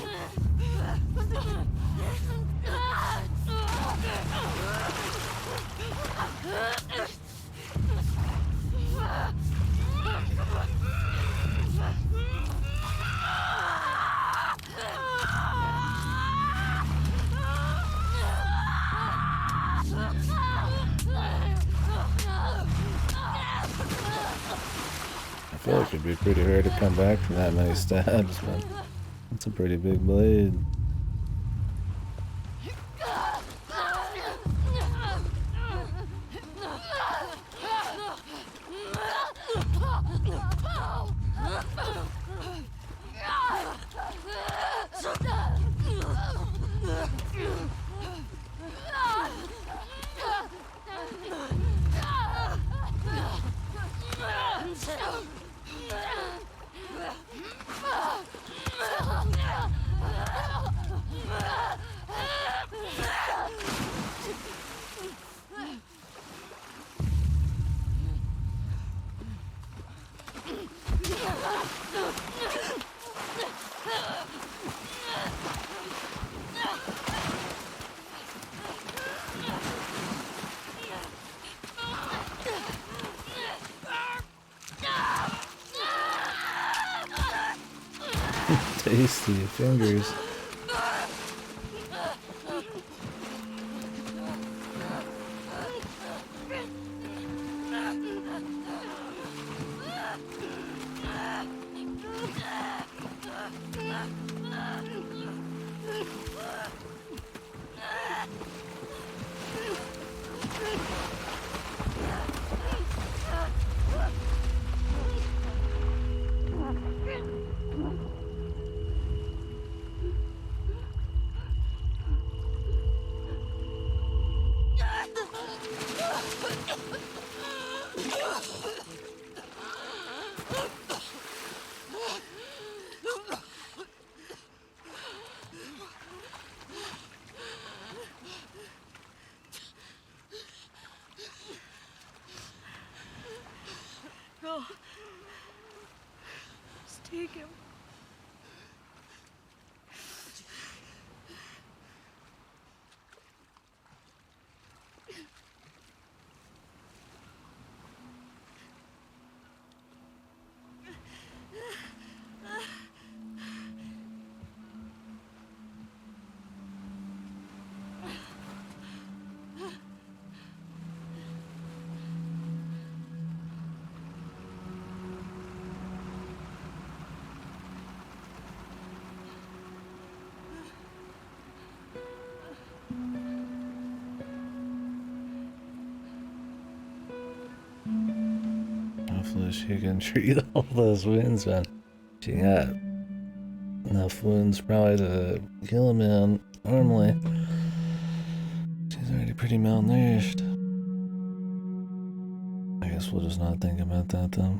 I feel like it'd be pretty hard to come back from that many stabs, but it's a pretty big blade. Tasty fingers. No. Just take him. Hopefully she can treat all those wounds, man. She got enough wounds probably to kill a man normally. She's already pretty malnourished. I guess we'll just not think about that though.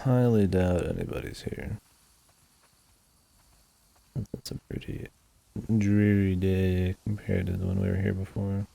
Highly doubt anybody's here. It's a pretty dreary day compared to when we were here before.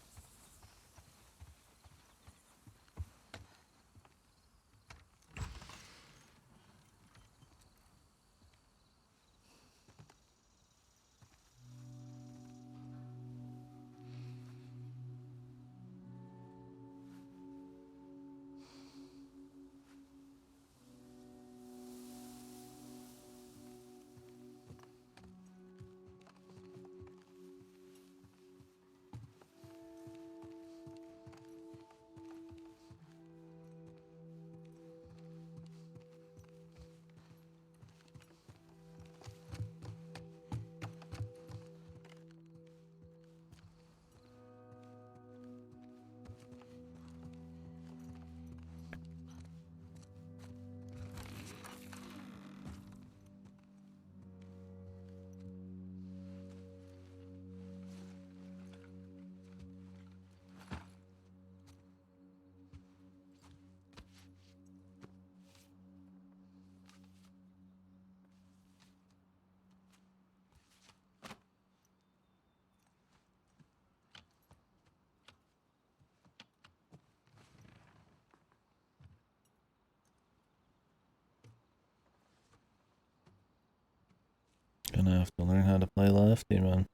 Gonna have to learn how to play lefty, man.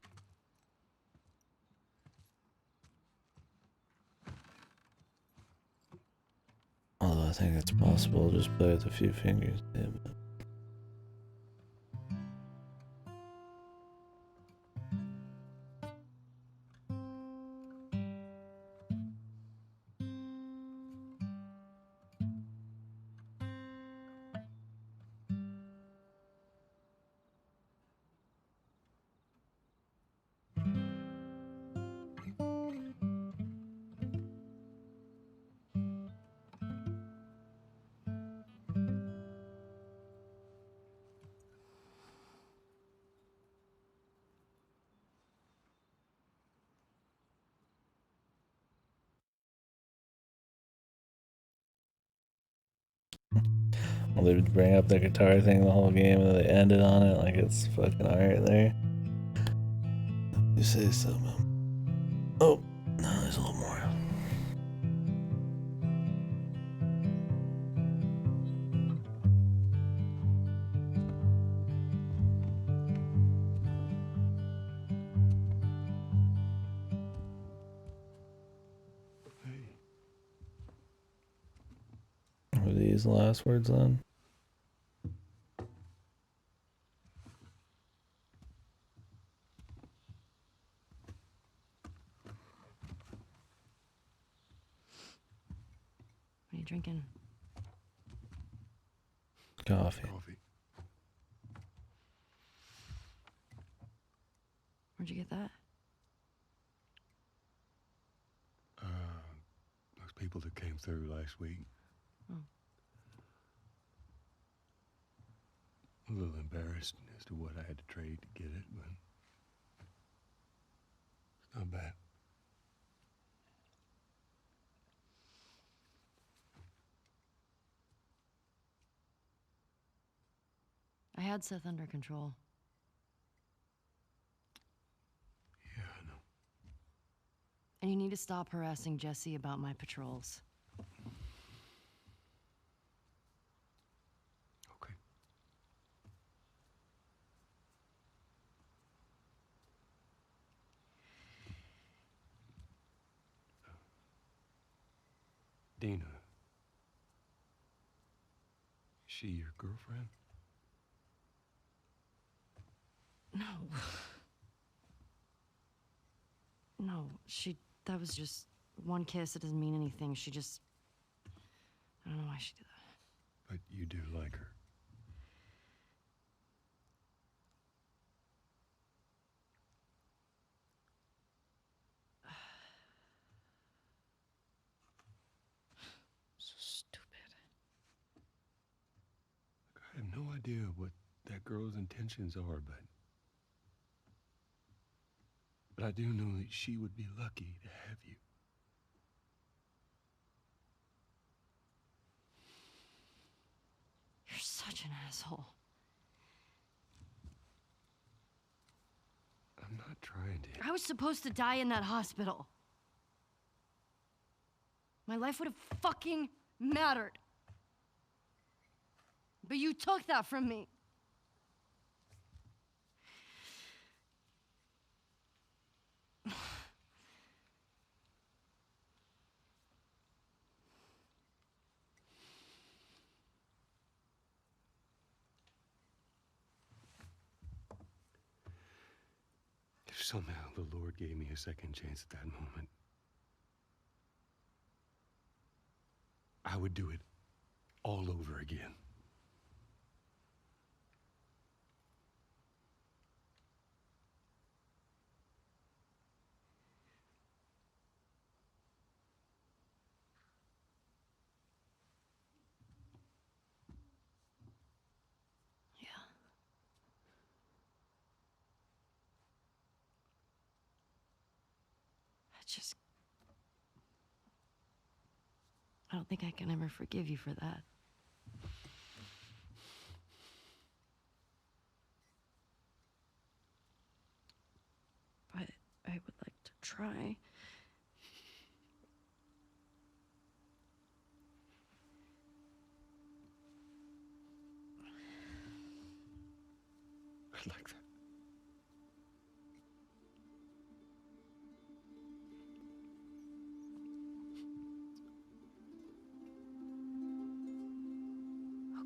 Although I think it's possible to just play with a few fingers. Damn it. Well, they would bring up the guitar thing the whole game and they ended on it like it's fucking art there. You say so, man. Oh, no, there's a little more. these the last words then? What are you drinking? Coffee. Coffee. Where'd you get that? Those people that came through last week. Oh. A little embarrassed as to what I had to trade to get it, but it's not bad. I had Seth under control. Yeah, I know. And you need to stop harassing Jesse about my patrols. Okay. Dina. Is she your girlfriend? No. No, that was just one kiss. It doesn't mean anything. She just, I don't know why she did that. But you do like her. So stupid. I have no idea what that girl's intentions are, but I do know that she would be lucky to have you. You're such an asshole. I'm not trying to. I was supposed to die in that hospital. My life would have fucking mattered. But you took that from me. If somehow the Lord gave me a second chance at that moment, I would do it all over again. Yeah. I don't think I can ever forgive you for that. But I would like to try. I'd like that.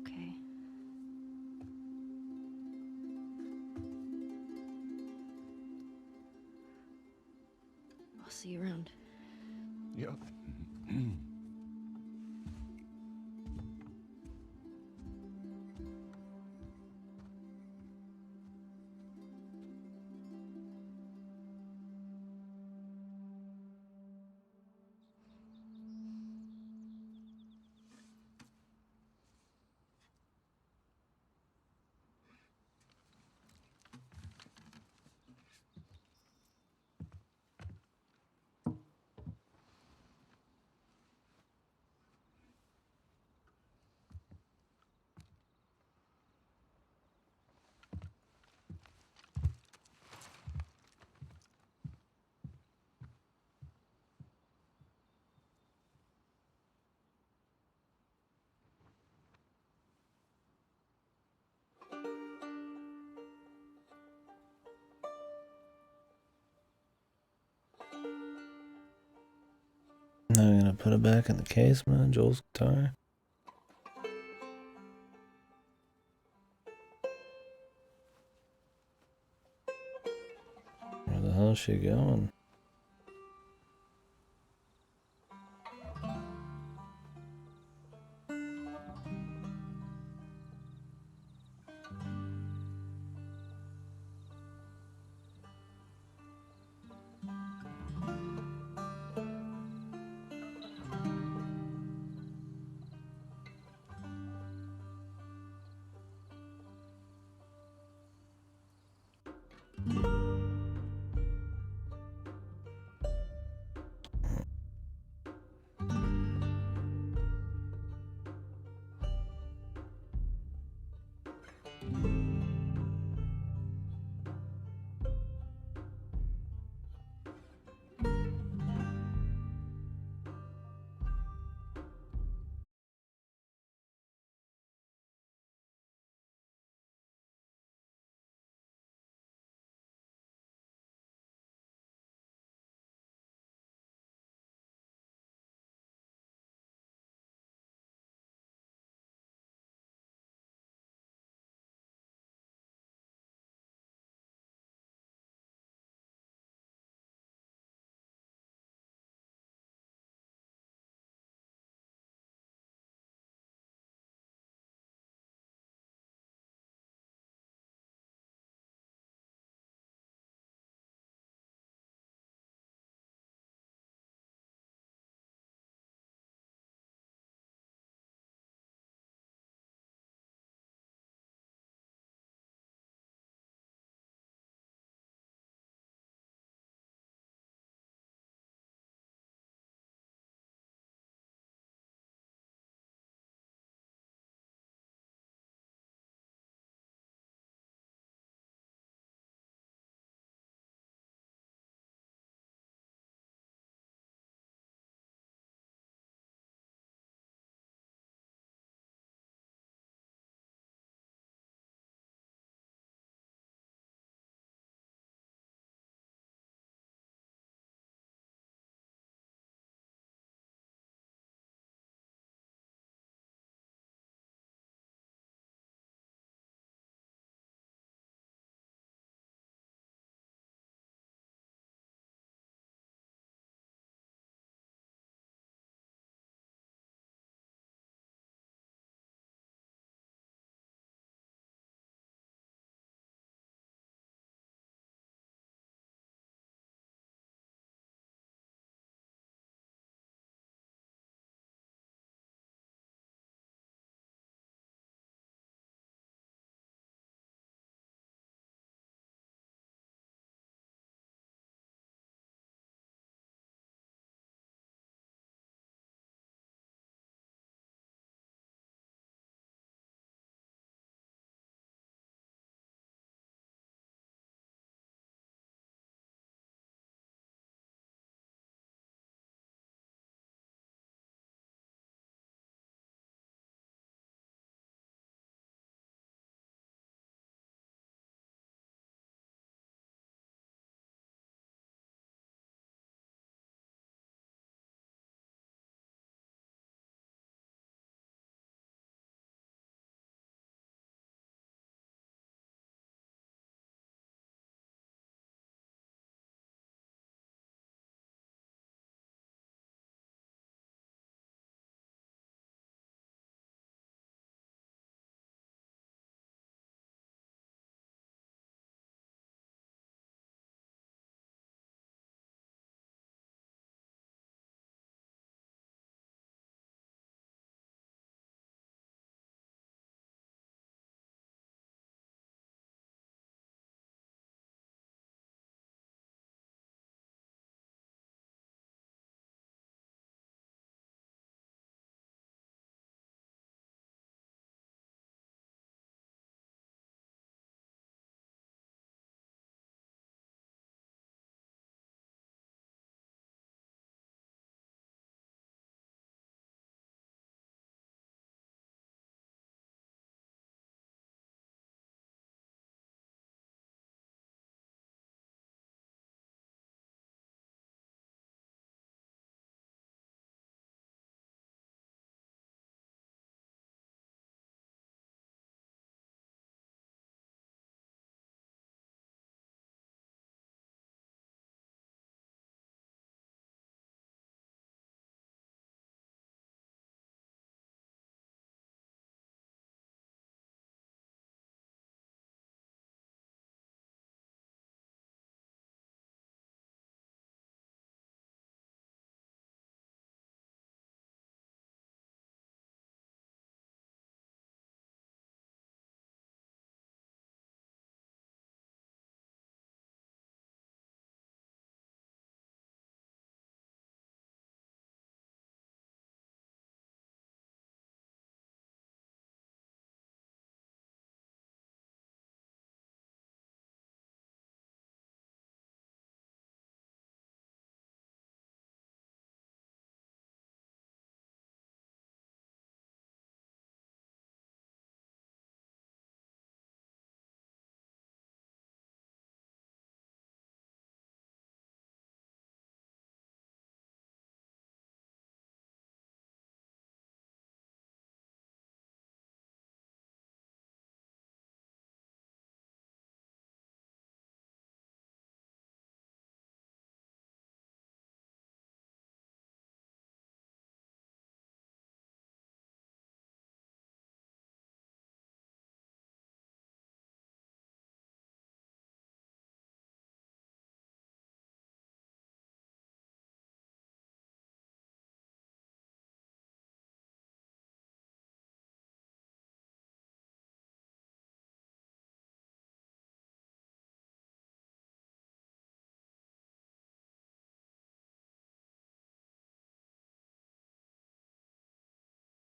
Okay. I'll see you around. Yep. Now I'm gonna put it back in the case, man. Joel's guitar. hell is she going?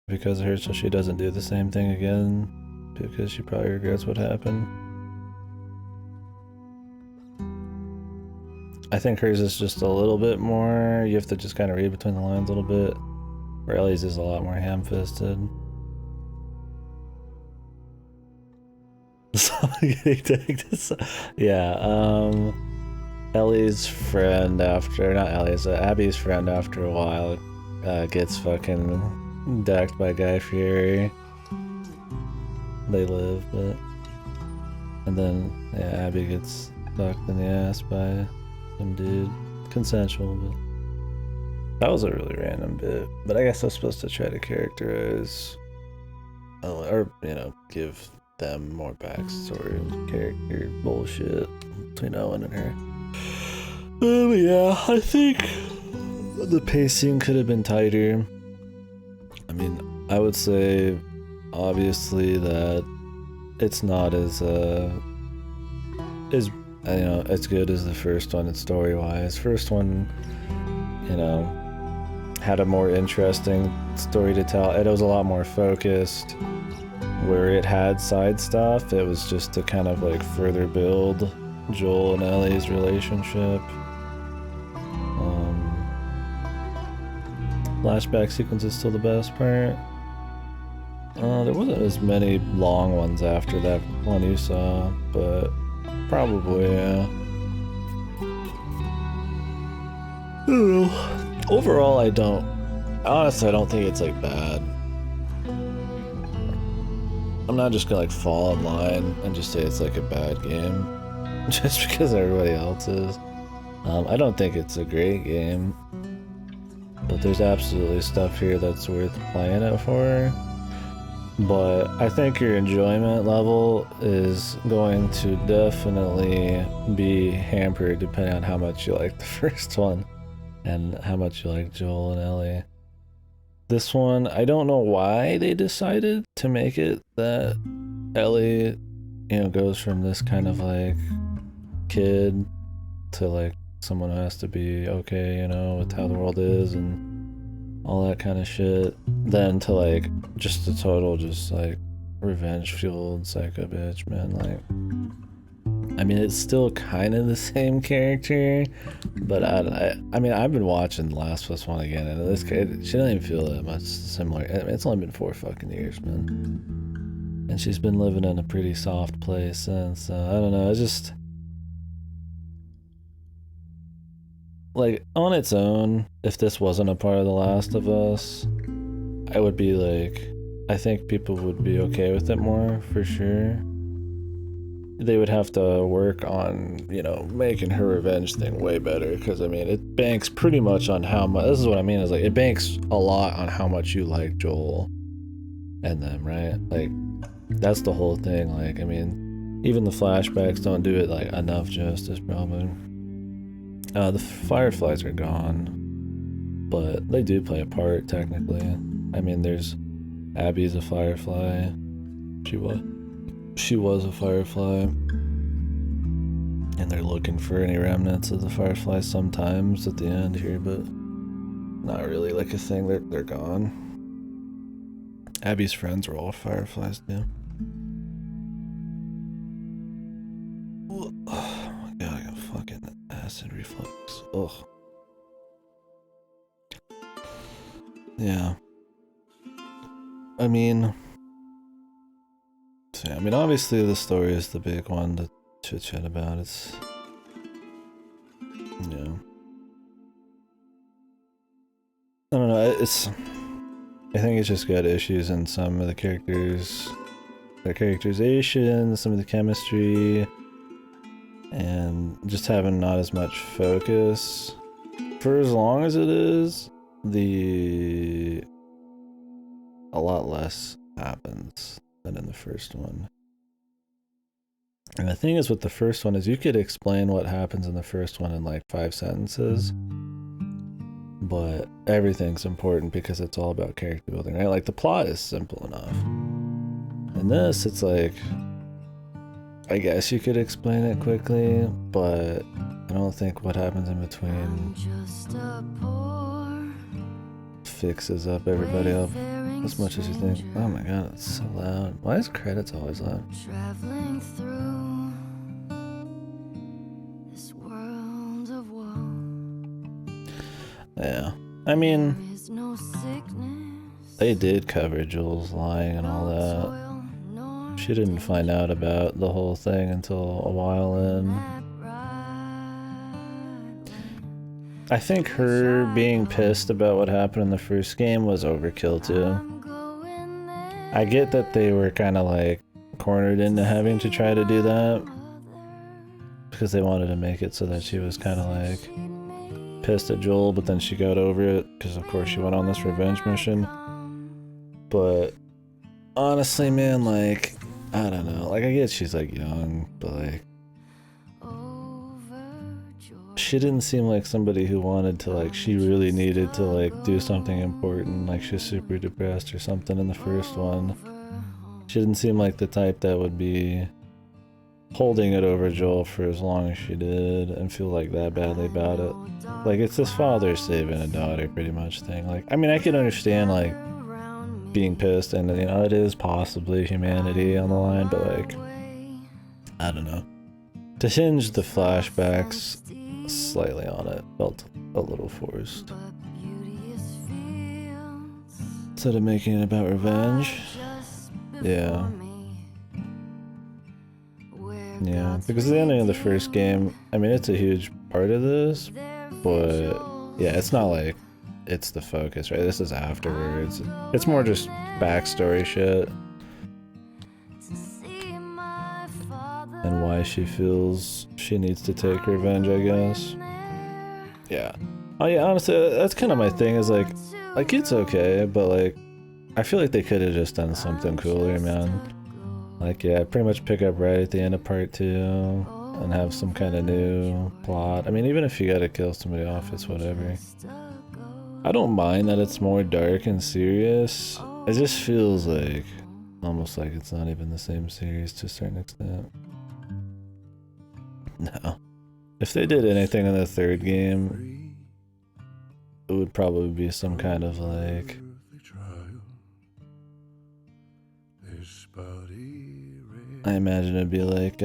because of her, so she doesn't do the same thing again, because she probably regrets what happened. I think hers is just a little bit more, you have to just kind of read between the lines a little bit, where Ellie's is a lot more ham-fisted. Yeah, Ellie's friend after, not Ellie's, Abby's friend after a while gets fucking decked by Guy Fieri. They live, but... And then, yeah, Abby gets fucked in the ass by some dude. Consensual, but... That was a really random bit. But I guess I was supposed to try to characterize... or, you know, give them more backstory and character bullshit between Owen and her. But yeah, I think the pacing could have been tighter. I mean, I would say obviously that it's not as you know, as good as the first one. It's story-wise. First one, you know, had a more interesting story to tell. It was a lot more focused. Where it had side stuff, it was just to kind of like further build Joel and Ellie's relationship. Flashback sequence is still the best part. There wasn't as many long ones after that one you saw, but probably, yeah. I don't know. Overall, honestly, I don't think it's like bad. I'm not just gonna like fall in line and just say it's like a bad game just because everybody else is. I don't think it's a great game, but there's absolutely stuff here that's worth playing it for. But I think your enjoyment level is going to definitely be hampered depending on how much you like the first one and how much you like Joel and Ellie. This one, I don't know why they decided to make it that Ellie, you know, goes from this kind of like kid to like someone who has to be okay, you know, with how the world is and all that kind of shit, then to like just a total just like revenge fueled psycho bitch, man. Like, I mean, it's still kind of the same character, but I mean, I've been watching The Last of Us 1 again, and this she doesn't even feel that much similar. I mean, it's only been 4 fucking years, man. And she's been living in a pretty soft place since, I don't know, it's just... Like, on its own, if this wasn't a part of The Last of Us, I would be like... I think people would be okay with it more, for sure. They would have to work on, you know, making her revenge thing way better, because I mean, it banks pretty much on how much, this is what I mean, is like, it banks a lot on how much you like Joel and them, right? Like, that's the whole thing. Like, I mean, even the flashbacks don't do it like enough justice, probably. The Fireflies are gone, but they do play a part, technically. I mean, there's Abby's a Firefly. She was a Firefly, and they're looking for any remnants of the Fireflies sometimes at the end here, but not really like a thing. They're gone. Abby's friends were all Fireflies too. Oh my god, I got fucking acid reflux. Ugh. Yeah. I mean, obviously the story is the big one to chit-chat about. It's, you know, I don't know, I think it's just got issues in some of the characters, their characterization, some of the chemistry, and just having not as much focus. For as long as it is, a lot less happens than in the first one. And the thing is with the first one is you could explain what happens in the first one in like 5 sentences, but everything's important because it's all about character building, right? Like the plot is simple enough. In this, it's like, I guess you could explain it quickly, but I don't think what happens in between fixes up everybody else. as much as you think. Oh my god, it's so loud. Why is credits always loud? Traveling through this world of woe. Yeah. I mean, There is no sickness, they did cover Jules lying and all that. toil, nor She didn't find out about the whole thing until a while in. that bright light. I think her being pissed about what happened in the first game was overkill too. I'm going there. I get that they were kind of like cornered into having to try to do that because they wanted to make it so that she was kind of like pissed at Joel, but then she got over it because of course she went on this revenge mission. But honestly, man, like, I don't know, like I get she's like young, but like she didn't seem like somebody who wanted to, like, she really needed to like do something important, like she's super depressed or something in the first one. She didn't seem like the type that would be holding it over Joel for as long as she did and feel like that badly about it. Like, it's this father saving a daughter pretty much thing. Like, I mean, I can understand like being pissed and, you know, it is possibly humanity on the line, but like, I don't know. To hinge the flashbacks slightly on it felt a little forced. Instead of making it about revenge. Yeah. Yeah, because the ending of the first game, I mean, it's a huge part of this, but yeah, it's not like it's the focus, right? This is afterwards. It's more just backstory shit. And why she feels she needs to take revenge, I guess. Yeah. Oh yeah, honestly, that's kind of my thing, is like it's okay, but like, I feel like they could have just done something cooler, man. Like, yeah, pretty much pick up right at the end of part 2 and have some kind of new plot. I mean, even if you gotta kill somebody off, it's whatever. I don't mind that it's more dark and serious. It just feels like almost like it's not even the same series to a certain extent. No. If they did anything in the third game, it would probably be some kind of like I imagine it'd be like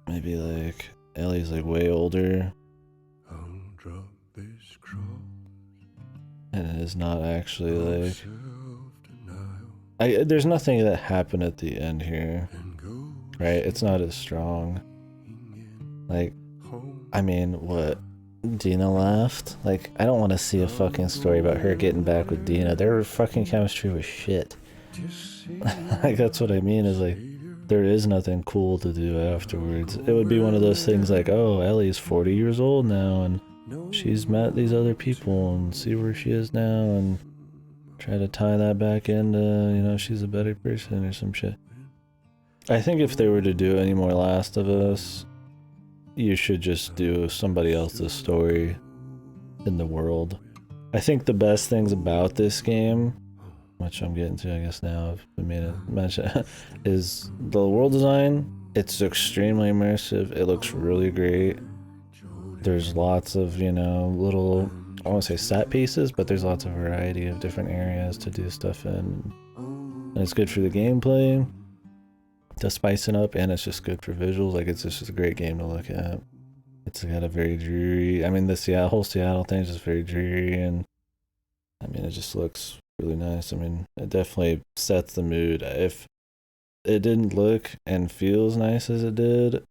maybe like Ellie's like way older and it is not actually like there's nothing that happened at the end here, right? It's not as strong. Like, I mean, what? Dina left? Like, I don't want to see a fucking story about her getting back with Dina. Their fucking chemistry was shit. Like, that's what I mean, is like, there is nothing cool to do afterwards. It would be one of those things like, oh, Ellie's 40 years old now, and she's met these other people, and see where she is now, and try to tie that back into, you know, she's a better person or some shit. I think if they were to do any more Last of Us, you should just do somebody else's story in the world. I think the best things about this game, which I'm getting to I guess now, I've made it mention, is the world design. It's extremely immersive. It looks really great. There's lots of, you know, little, I won't say set pieces, but there's lots of variety of different areas to do stuff in. And it's good for the gameplay to spice it up, and it's just good for visuals. Like, it's just a great game to look at. It's got a very dreary, I mean, the whole Seattle thing is just very dreary, and I mean, it just looks really nice. I mean, it definitely sets the mood. If it didn't look and feel as nice as it did,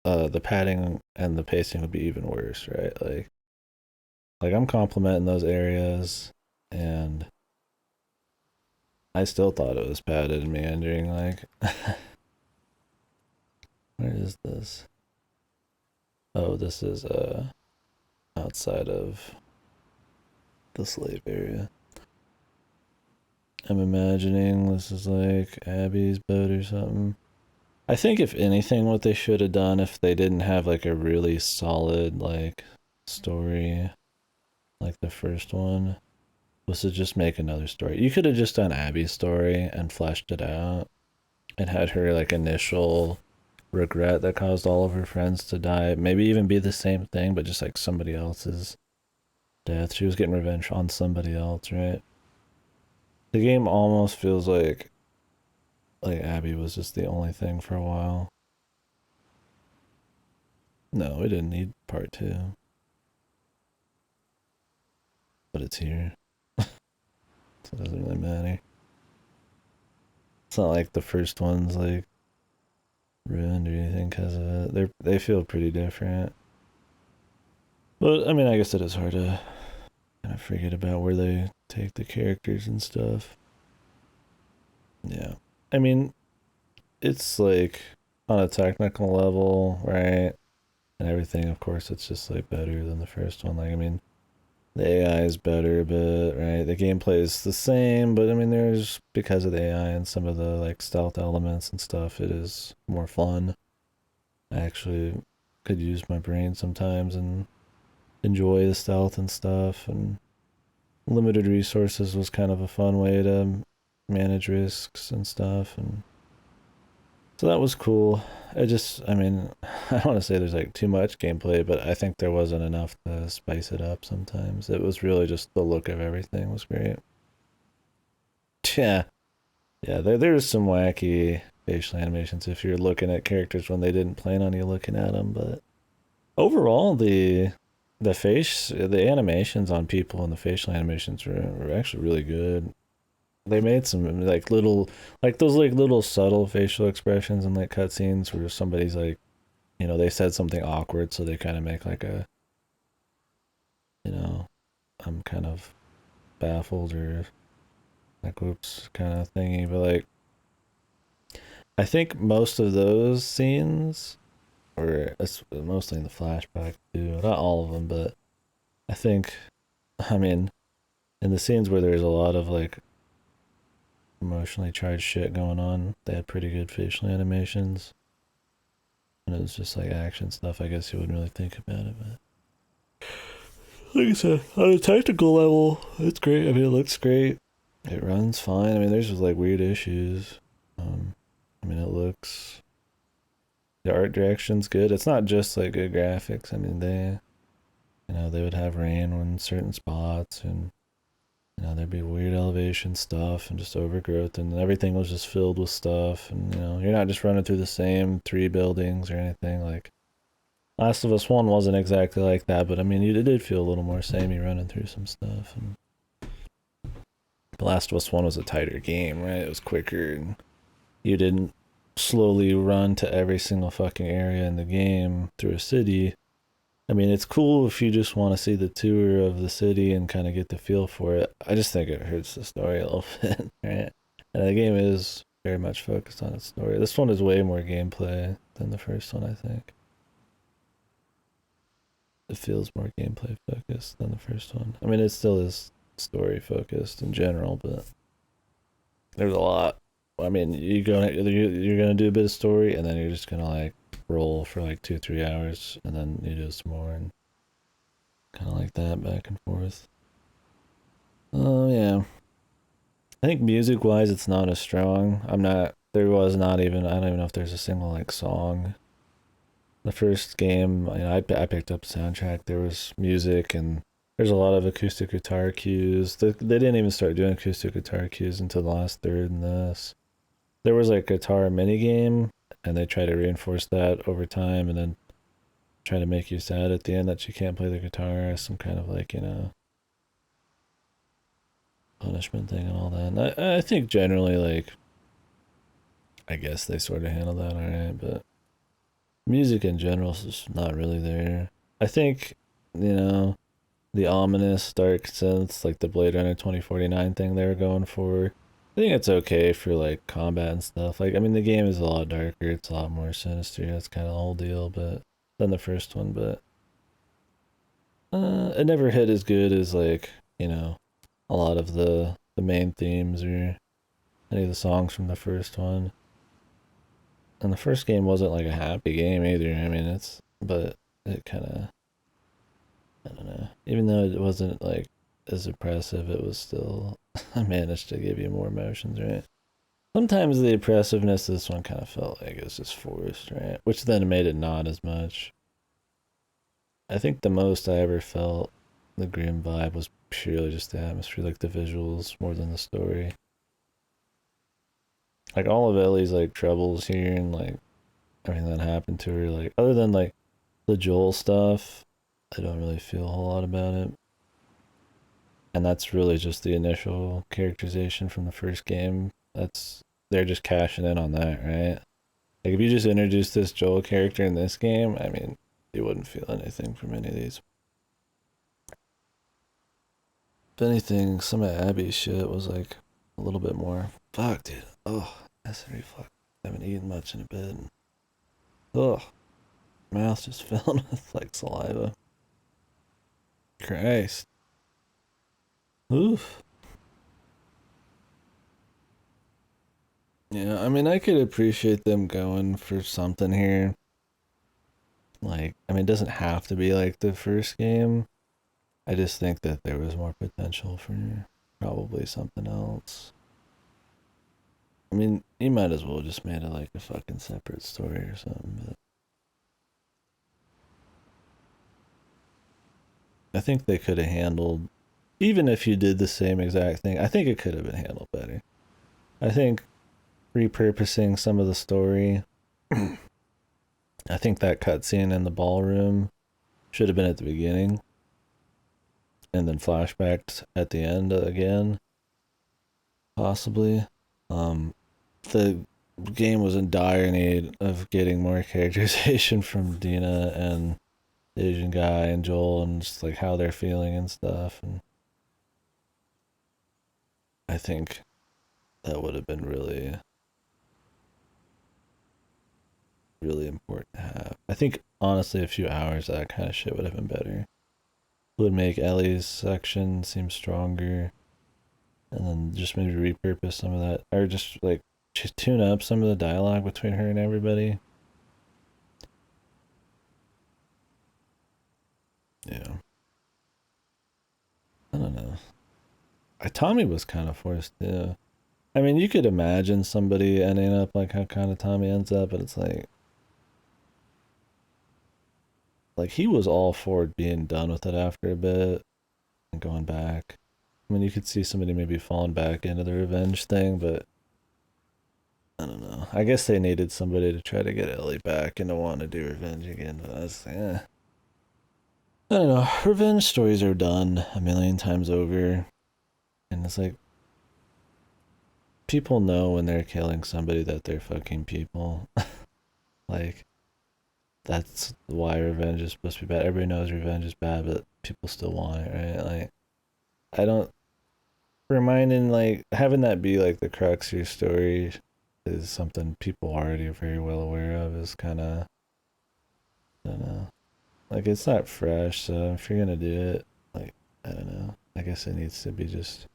the padding and the pacing would be even worse, right? Like I'm complimenting those areas, and I still thought it was padded and meandering. Like, where is this? Oh, this is outside of the slave area. I'm imagining this is like Abby's boat or something. I think if anything, what they should have done if they didn't have like a really solid like story like the first one was to just make another story. You could have just done Abby's story and fleshed it out and had her like initial regret that caused all of her friends to die. Maybe even be the same thing, but just like somebody else's death. She was getting revenge on somebody else, right? The game almost feels like Abby was just the only thing for a while. No, we didn't need part 2. But it's here. So it doesn't really matter. It's not like the first one's like ruined or anything because of it. They feel pretty different. But I mean, I guess it is hard to kind of forget about where they take the characters and stuff. Yeah. I mean, it's like on a technical level, right? And everything, of course, it's just like better than the first one. Like, I mean, the AI is better a bit, right? The gameplay is the same, but I mean, there's, because of the AI and some of the like stealth elements and stuff, it is more fun. I actually could use my brain sometimes and enjoy the stealth and stuff, and limited resources was kind of a fun way to manage risks and stuff, and so that was cool. I mean, I don't want to say there's like too much gameplay, but I think there wasn't enough to spice it up sometimes. It was really just the look of everything was great. Yeah. Yeah, there's some wacky facial animations if you're looking at characters when they didn't plan on you looking at them, but overall the animations on people and the facial animations were actually really good. They made some like little, like those like little subtle facial expressions in like cutscenes where somebody's like, you know, they said something awkward, so they kind of make like a, you know, I'm kind of baffled or like whoops kind of thingy. But like, I think most of those scenes, or mostly in the flashback too, not all of them, but I think, I mean, in the scenes where there's a lot of like emotionally charged shit going on, they had pretty good facial animations. And it was just like action stuff, I guess you wouldn't really think about it, but like I said, on a technical level, it's great. I mean, it looks great. It runs fine. I mean, there's just like weird issues. I mean, it looks, the art direction's good. It's not just like good graphics. I mean, they would have rain in certain spots, and there'd be weird elevation stuff and just overgrowth, and everything was just filled with stuff. And you're not just running through the same 3 buildings or anything. Like Last of Us 1 wasn't exactly like that, but I mean, it did feel a little more samey running through some stuff. And Last of Us 1 was a tighter game, right? It was quicker, and you didn't slowly run to every single fucking area in the game through a city. I mean, it's cool if you just want to see the tour of the city and kind of get the feel for it. I just think it hurts the story a little bit, right? And the game is very much focused on its story. This one is way more gameplay than the first one, I think. It feels more gameplay focused than the first one. I mean, it still is story focused in general, but there's a lot. I mean, you're gonna do a bit of story, and then you're just gonna like roll for like 2-3 hours, and then you do some more, and kind of like that back and forth. Oh yeah, I think music wise it's not as strong. There was not even, I don't even know if there's a single like song. The first game, I picked up the soundtrack. There was music, and there's a lot of acoustic guitar cues. They didn't even start doing acoustic guitar cues until the last third in this. There was like a guitar mini game, and they try to reinforce that over time, and then try to make you sad at the end that you can't play the guitar as some kind of like, punishment thing and all that. And I think generally, like, I guess they sort of handle that alright, but music in general is just not really there. I think, the ominous dark synths, like the Blade Runner 2049 thing they were going for, I think it's okay for like combat and stuff. Like, I mean, the game is a lot darker, it's a lot more sinister, that's kind of the whole deal, but than the first one, but it never hit as good as like, a lot of the main themes or any of the songs from the first one. And the first game wasn't like a happy game either. I mean, but it kind of, I don't know. Even though it wasn't like as oppressive, it was still, I managed to give you more emotions, right? Sometimes the oppressiveness of this one kind of felt like it was just forced, right? Which then made it not as much. I think the most I ever felt the grim vibe was purely just the atmosphere, like the visuals more than the story. Like all of Ellie's like troubles here and like everything that happened to her, like other than like the Joel stuff, I don't really feel a whole lot about it. And that's really just the initial characterization from the first game. They're just cashing in on that, right? Like if you just introduce this Joel character in this game, I mean, you wouldn't feel anything from any of these. If anything, some of Abby's shit was like a little bit more. Fuck, dude. Oh, acid reflux. I haven't eaten much in a bit. Ugh. Mouth just filled with like saliva. Christ. Oof. Yeah, I mean, I could appreciate them going for something here. Like, I mean, it doesn't have to be like the first game. I just think that there was more potential for probably something else. I mean, you might as well just made it like a fucking separate story or something, but I think they could have handled, even if you did the same exact thing, I think it could have been handled better. I think repurposing some of the story, I think that cutscene in the ballroom should have been at the beginning and then flashbacked at the end again, possibly. The game was in dire need of getting more characterization from Dina and the Asian guy and Joel and just like how they're feeling and stuff, and I think that would have been really important to have. I think honestly a few hours of that kind of shit would have been better. Would make Ellie's section seem stronger, and then just maybe repurpose some of that, or just like just tune up some of the dialogue between her and everybody. Yeah. I don't know. Tommy was kind of forced to. I mean, you could imagine somebody ending up like how kind of Tommy ends up, but it's like he was all for being done with it after a bit and going back. I mean, you could see somebody maybe falling back into the revenge thing, but I don't know. I guess they needed somebody to try to get Ellie back and to want to do revenge again, but I was like, I don't know. Revenge stories are done a million times over, and it's like people know when they're killing somebody that they're fucking people. Like, that's why revenge is supposed to be bad. Everybody knows revenge is bad, but people still want it, right? Like, I don't. Reminding, like, having that be like the crux of your story is something people already are very well aware of. Is kind of, I don't know. Like, it's not fresh, so if you're gonna do it, like, I don't know. I guess it needs to be just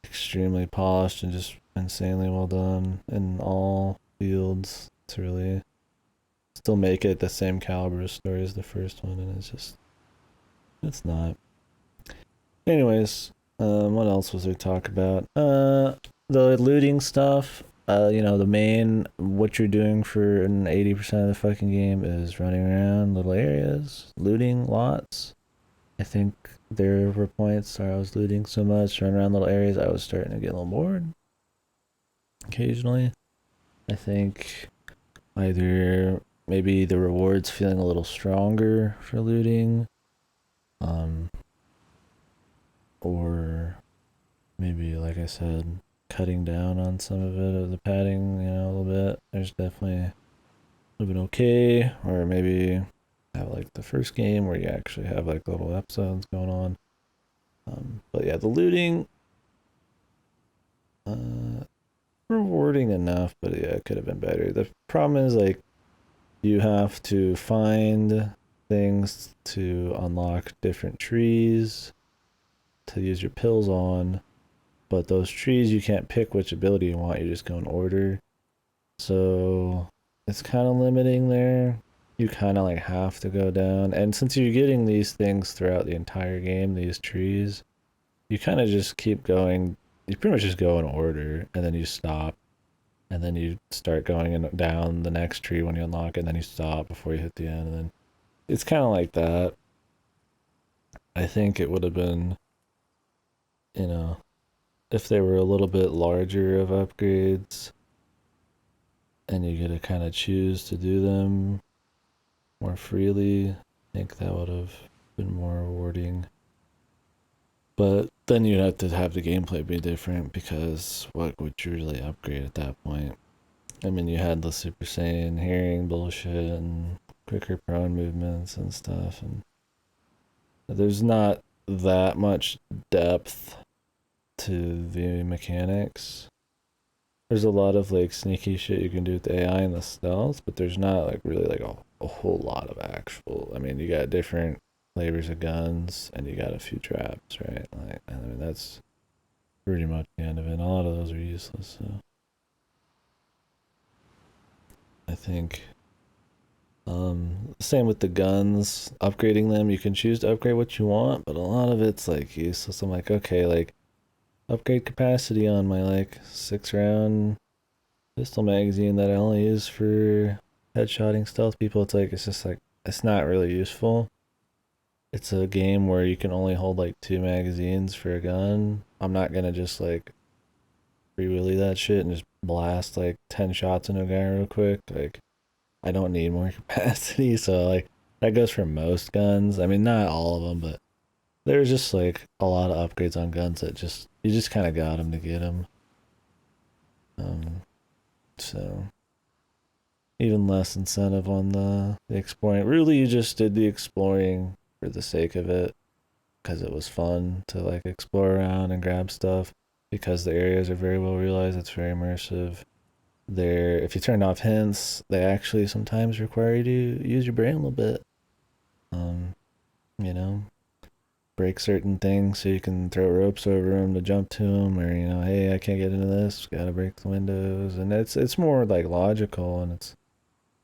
extremely polished and just insanely well done in all fields to really still make it the same caliber of story as the first one, and it's not. Anyways, what else was there to talk about? The looting stuff. The main, what you're doing for an 80% of the fucking game is running around little areas, looting lots. I think there were points where I was looting so much, running around little areas, I was starting to get a little bored. Occasionally. I think either maybe the rewards feeling a little stronger for looting, or maybe, like I said, cutting down on some of it, of the padding, a little bit. There's definitely would have been okay, or maybe have like the first game where you actually have like little episodes going on. But yeah, the looting, rewarding enough, but yeah, it could have been better. The problem is, like, you have to find things to unlock different trees to use your pills on, but those trees you can't pick which ability you want, you just go in order. So it's kind of limiting there. You kind of like have to go down, and since you're getting these things throughout the entire game, these trees, you kind of just keep going. You pretty much just go in order, and then you stop, and then you start going down the next tree when you unlock it, and then you stop before you hit the end, and then it's kind of like that. I think it would have been, you know, if they were a little bit larger of upgrades and you get to kind of choose to do them more freely, I think that would have been more rewarding. But then you'd have to have the gameplay be different, because what would you really upgrade at that point? I mean, you had the Super Saiyan hearing bullshit and quicker prone movements and stuff, and there's not that much depth to the mechanics. There's a lot of like sneaky shit you can do with the AI and the stealth, but there's not like really like a whole lot of actual. I mean, you got different flavors of guns and you got a few traps, right? Like, I mean, that's pretty much the end of it. And a lot of those are useless, so I think same with the guns. Upgrading them, you can choose to upgrade what you want, but a lot of it's like useless. I'm like, okay, like upgrade capacity on my like 6-round pistol magazine that I only use for headshotting stealth people. It's like, it's just like, it's not really useful. It's a game where you can only hold like 2 magazines for a gun. I'm not gonna just like free willy that shit and just blast like 10 shots in a guy real quick. Like, I don't need more capacity, so like that goes for most guns. I mean, not all of them, but there's just like a lot of upgrades on guns that just, you just kind of got them to get them. So even less incentive on the exploring. Really, you just did the exploring for the sake of it, because it was fun to like explore around and grab stuff, because the areas are very well realized. It's very immersive. There, if you turn off hints, they actually sometimes require you to use your brain a little bit. You know, break certain things so you can throw ropes over them to jump to them, or you know, hey, I can't get into this, gotta break the windows. And it's more like logical, and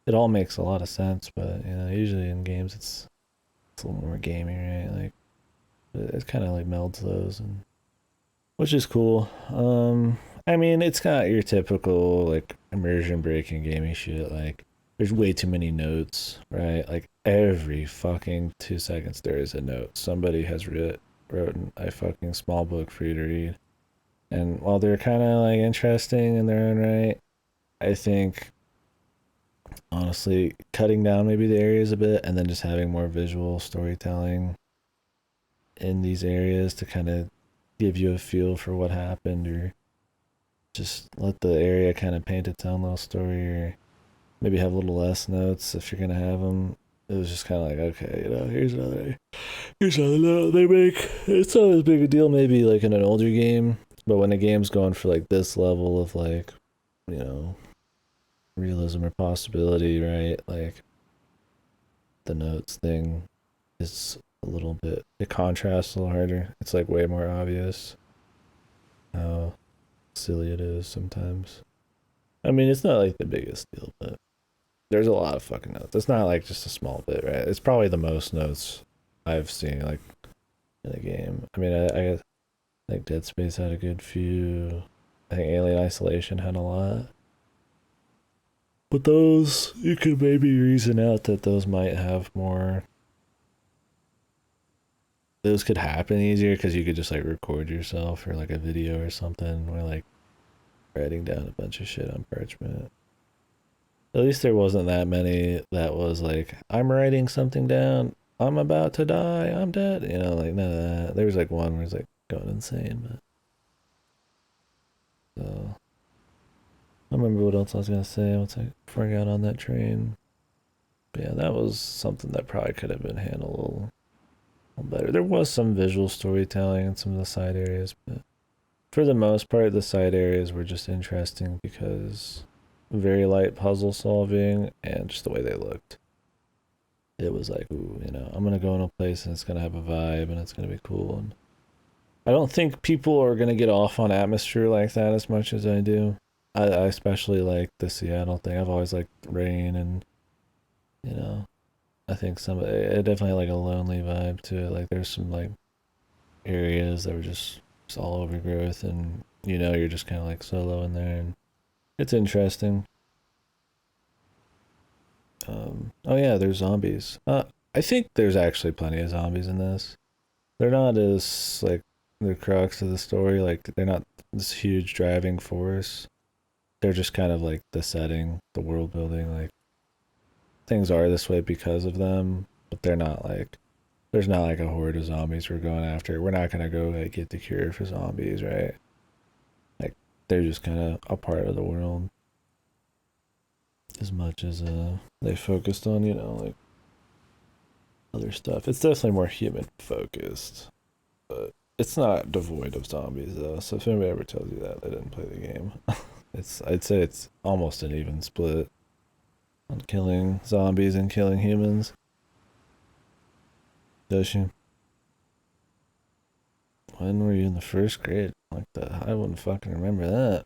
it all makes a lot of sense. But you know, usually in games it's a little more gamey, right? Like it kind of like melds those, and which is cool. I mean, it's got your typical like immersion breaking gaming shit. Like there's way too many notes, right? Like every fucking 2 seconds there is a note. Somebody has written a fucking small book for you to read. And while they're kind of like interesting in their own right, I think honestly cutting down maybe the areas a bit and then just having more visual storytelling in these areas to kind of give you a feel for what happened, or just let the area kind of paint its own little story, or maybe have a little less notes if you're gonna have them. It was just kind of like, okay, you know, here's another note they make. It's not as big a deal maybe like in an older game, but when a game's going for like this level of like, you know, realism or possibility, right? Like the notes thing is a little bit, it contrasts a little harder. It's like way more obvious how silly it is sometimes. I mean, it's not like the biggest deal, but there's a lot of fucking notes. It's not like just a small bit, right? It's probably the most notes I've seen like in a game. I mean, I think Dead Space had a good few. I think Alien Isolation had a lot. But those, you could maybe reason out that those might have more. Those could happen easier because you could just like record yourself or like a video or something, or like writing down a bunch of shit on parchment. At least there wasn't that many that was like, I'm writing something down, I'm about to die, I'm dead. You know, like none of that. There was like one where it's like going insane, but so I remember what else I was gonna say once I before I got on that train. But yeah, that was something that probably could have been handled a little better. There was some visual storytelling in some of the side areas, but for the most part, the side areas were just interesting because very light puzzle solving and just the way they looked. It was like, ooh, you know, I'm gonna go in a place and it's gonna have a vibe and it's gonna be cool. And I don't think people are gonna get off on atmosphere like that as much as I do. I especially like the Seattle thing. I've always liked rain, and you know, I think it definitely had like a lonely vibe to it. Like there's some like areas that were just all overgrowth, and you know, you're just kind of like solo in there, and it's interesting. Oh yeah, there's zombies. I think there's actually plenty of zombies in this. they're not as like the crux of the story. Like they're not this huge driving force. They're just kind of like the setting, the world building. Like things are this way because of them, but they're not like there's not like a horde of zombies we're going after. We're not gonna go like get the cure for zombies, right? Like they're just kind of a part of the world. As much as they focused on, you know, like other stuff. It's definitely more human focused, but it's not devoid of zombies though. So if anybody ever tells you that, they didn't play the game. I'd say it's almost an even split on killing zombies and killing humans. Does she? When were you in the first grade? Like I wouldn't fucking remember that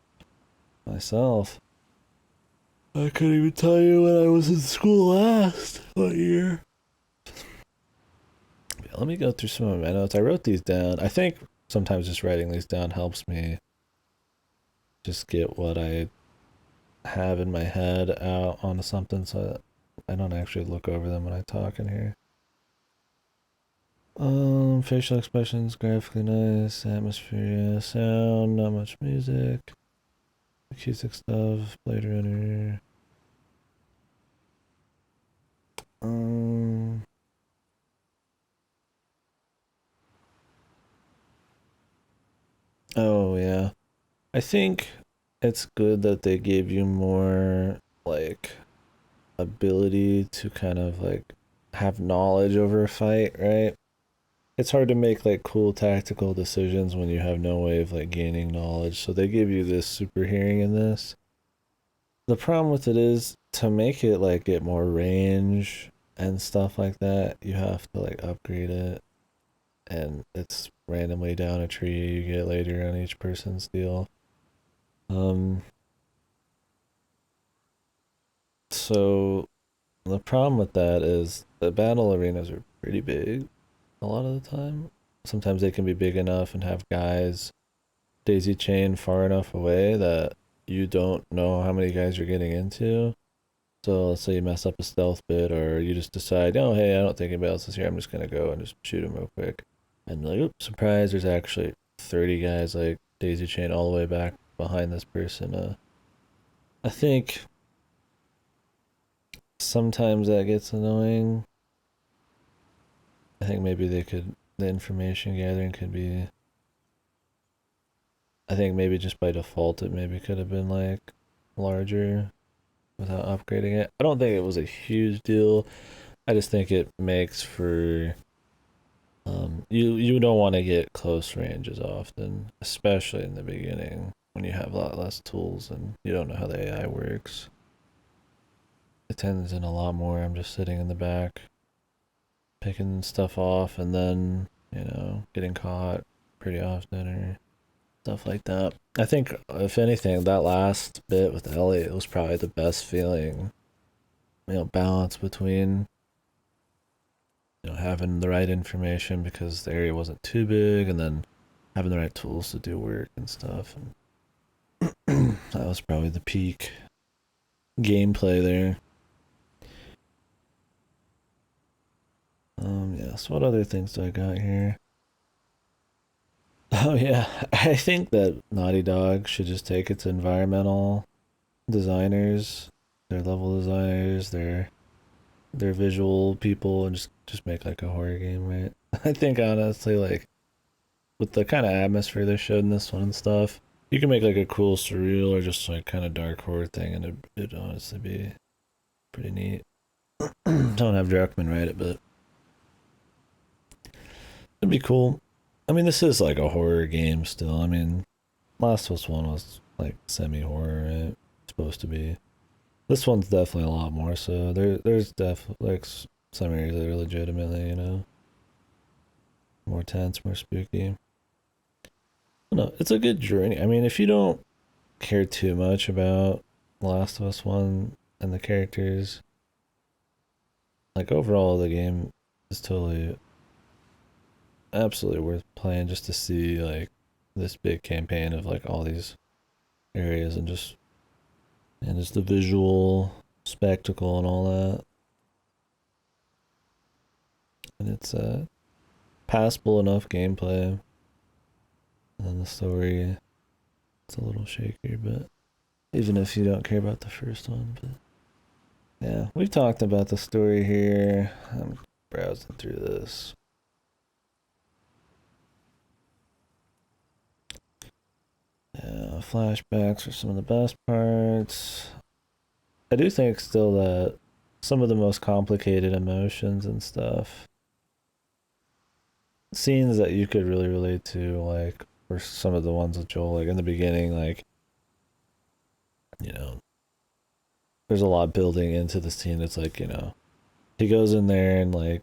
myself. I couldn't even tell you when I was in school last. What year? Yeah, let me go through some of my notes. I wrote these down. I think sometimes just writing these down helps me just get what I have in my head out onto something so I don't actually look over them when I talk in here. Facial expressions, graphically nice, atmosphere, sound, not much music, acoustic stuff, Blade Runner. Oh yeah, I think it's good that they gave you more like ability to kind of like have knowledge over a fight, right? It's hard to make like cool tactical decisions when you have no way of like gaining knowledge. So they give you this super hearing in this. The problem with it is to make it like get more range and stuff like that, you have to like upgrade it, and it's randomly down a tree you get later on each person's deal. So the problem with that is the battle arenas are pretty big a lot of the time. Sometimes they can be big enough and have guys daisy chain far enough away that you don't know how many guys you're getting into. So let's say you mess up a stealth bit, or you just decide, oh hey, I don't think anybody else is here, I'm just gonna go and just shoot him real quick. And like, oops, surprise, there's actually 30 guys like daisy chain all the way back behind this person. I think sometimes that gets annoying. I think maybe the information gathering could be, I think maybe just by default it maybe could have been like larger without upgrading it. I don't think it was a huge deal. I just think it makes for you don't want to get close ranges often, especially in the beginning when you have a lot less tools and you don't know how the AI works. It tends in a lot more. I'm just sitting in the back picking stuff off and then, you know, getting caught pretty often or stuff like that. I think if anything, that last bit with Elliot was probably the best feeling. You know, balance between, you know, having the right information because the area wasn't too big, and then having the right tools to do work and stuff. And that was probably the peak gameplay there. Yeah, so what other things do I got here? Oh yeah, I think that Naughty Dog should just take its environmental designers, their level designers, their visual people, and just make like a horror game, right? I think honestly, like with the kind of atmosphere they showed in this one and stuff, you can make like a cool surreal or just like kind of dark horror thing, and it'd honestly be pretty neat. Don't have Druckmann write it, but it'd be cool. I mean, this is like a horror game still. I mean, Last of Us 1 was like semi-horror, right? Supposed to be. This one's definitely a lot more, so there's definitely like some areas that are legitimately, you know, more tense, more spooky. No, it's a good journey. I mean, if you don't care too much about Last of Us 1 and the characters, like overall the game is totally absolutely worth playing just to see like this big campaign of like all these areas and just the visual spectacle and all that. And it's passable enough gameplay. And the story, it's a little shaky, but even if you don't care about the first one, but yeah, we've talked about the story here. I'm browsing through this. Yeah, flashbacks are some of the best parts. I do think still that some of the most complicated emotions and stuff, scenes that you could really relate to, like, were some of the ones with Joel, like in the beginning, like, you know, there's a lot building into the scene. It's like, you know, he goes in there and like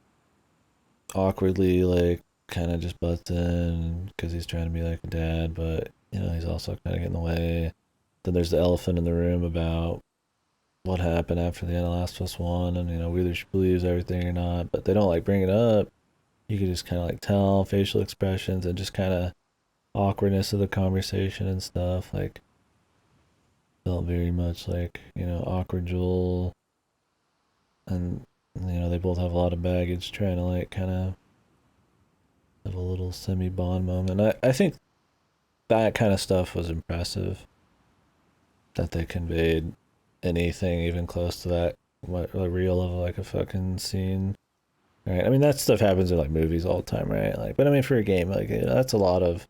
awkwardly, like, kind of just butts in because he's trying to be like a dad, but you know, he's also kind of getting in the way. Then there's the elephant in the room about what happened after the end of Last of Us 1, and you know, whether she believes everything or not, but they don't like bring it up. You could just kind of like tell facial expressions and just kind of awkwardness of the conversation and stuff. Like, felt very much like, you know, awkward Joel, and you know, they both have a lot of baggage trying to like kind of have a little semi bond moment. I think that kind of stuff was impressive, that they conveyed anything even close to that, what a real of like a fucking scene. Right? I mean, that stuff happens in like movies all the time, right? Like, but I mean, for a game, like, you know, that's a lot of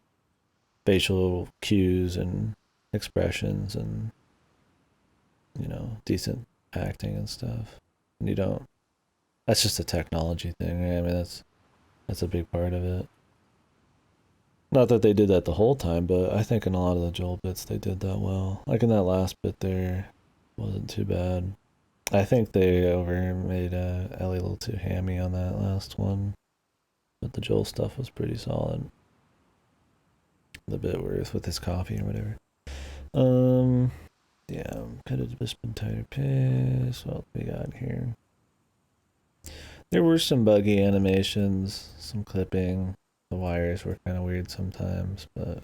facial cues and expressions and, you know, decent acting and stuff. And you don't. That's just a technology thing, right? I mean, that's a big part of it. Not that they did that the whole time, but I think in a lot of the Joel bits they did that well. Like in that last bit there, wasn't too bad. I think they made Ellie a little too hammy on that last one, but the Joel stuff was pretty solid. The bit where it's with his coffee or whatever. Yeah, could have just been tighter pace. What we got here? There were some buggy animations, some clipping. The wires were kind of weird sometimes, but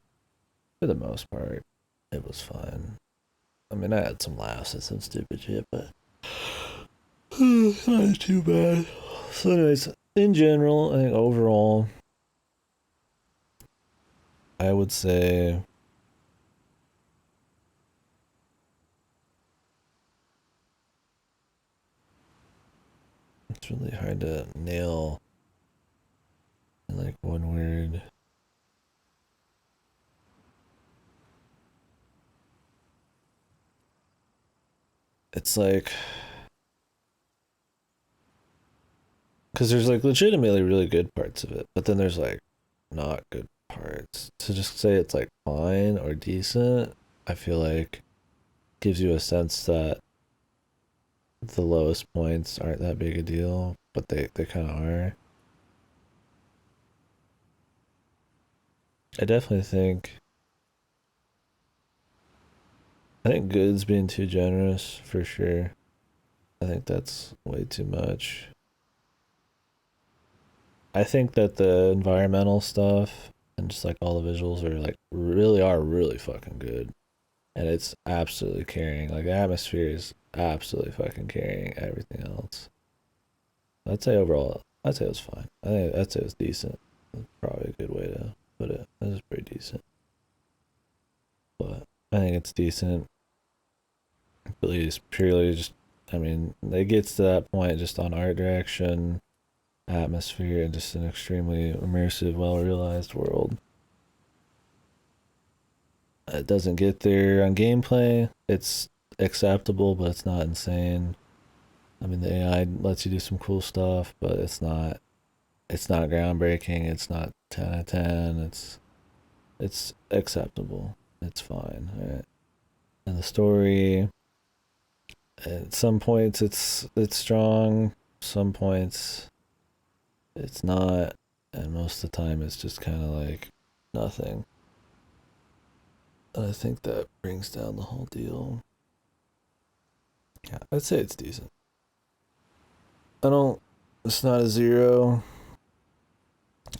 for the most part, it was fine. I mean, I had some laughs at some stupid shit, but not too bad. So, anyways, in general, I think overall, I would say it's really hard to nail in like one word. It's like, because there's like legitimately really good parts of it, but then there's like not good parts. To just say it's like fine or decent, I feel like gives you a sense that the lowest points aren't that big a deal, but they kind of are. I definitely I think good's being too generous for sure. I think that's way too much. I think that the environmental stuff and just like all the visuals are really fucking good. And it's absolutely carrying. Like the atmosphere is absolutely fucking carrying everything else. I'd say overall, I'd say it was fine. I'd say it was decent. That's probably a good way to put it. It was pretty decent. But I think it's decent. Really, just purely just, I mean, it gets to that point just on art direction, atmosphere, and just an extremely immersive, well realized world. It doesn't get there on gameplay. It's acceptable, but it's not insane. I mean, the AI lets you do some cool stuff, but it's not groundbreaking. It's not 10 out of 10. It's acceptable. It's fine. Right? And the story, at some points it's strong, some points it's not, and most of the time it's just kind of like nothing. And I think that brings down the whole deal. Yeah, I'd say it's decent. It's not a 0.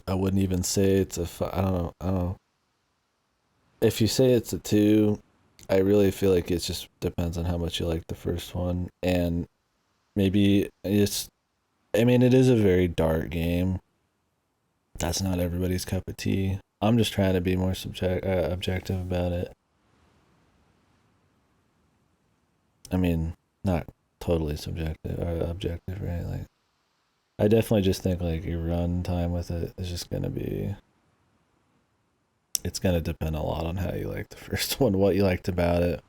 I wouldn't even say it's a I don't know. If you say it's a 2, I really feel like it just depends on how much you like the first one, and maybe I mean, it is a very dark game, that's not everybody's cup of tea. I'm just trying to be more objective about it. I mean, not totally subjective or objective, right? Like, I definitely just think like your run time with it is just gonna be. It's gonna depend a lot on how you like the first one, what you liked about it,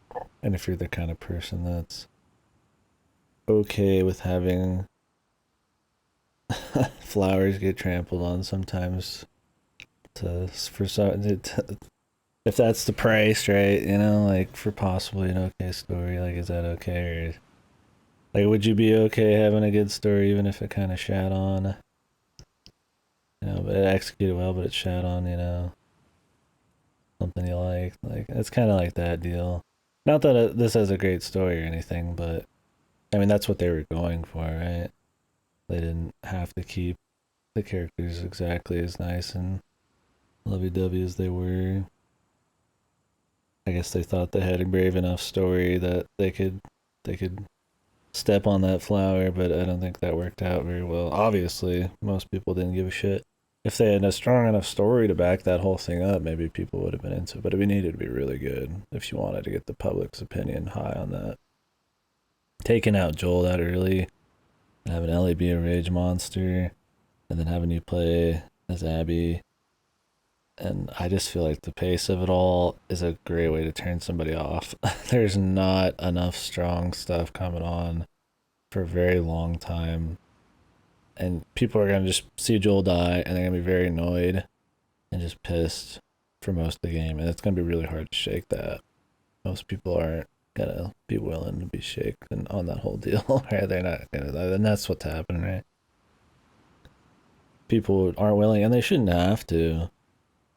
and if you're the kind of person that's okay with having flowers get trampled on sometimes. If that's the price, right? You know, like for possibly an okay story, like is that okay? Or like, would you be okay having a good story even if it kind of shat on? You know, but it executed well, but it shat on, you know, something you like. Like it's kind of like that deal. Not that this has a great story or anything, but I mean that's what they were going for, right? They didn't have to keep the characters exactly as nice and lovey-dovey as they were. I guess they thought they had a brave enough story that they could step on that flower, but I don't think that worked out very well. Obviously, most people didn't give a shit. If they had a strong enough story to back that whole thing up, maybe people would have been into it, but it needed to be really good if you wanted to get the public's opinion high on that. Taking out Joel that early, and having Ellie be a rage monster, and then having you play as Abby. And I just feel like the pace of it all is a great way to turn somebody off. There's not enough strong stuff coming on for a very long time. And people are going to just see Joel die and they're going to be very annoyed and just pissed for most of the game. And it's going to be really hard to shake that. Most people aren't going to be willing to be shaken on that whole deal. Right? They're not going to. And that's what's happening, right? People aren't willing, and they shouldn't have to.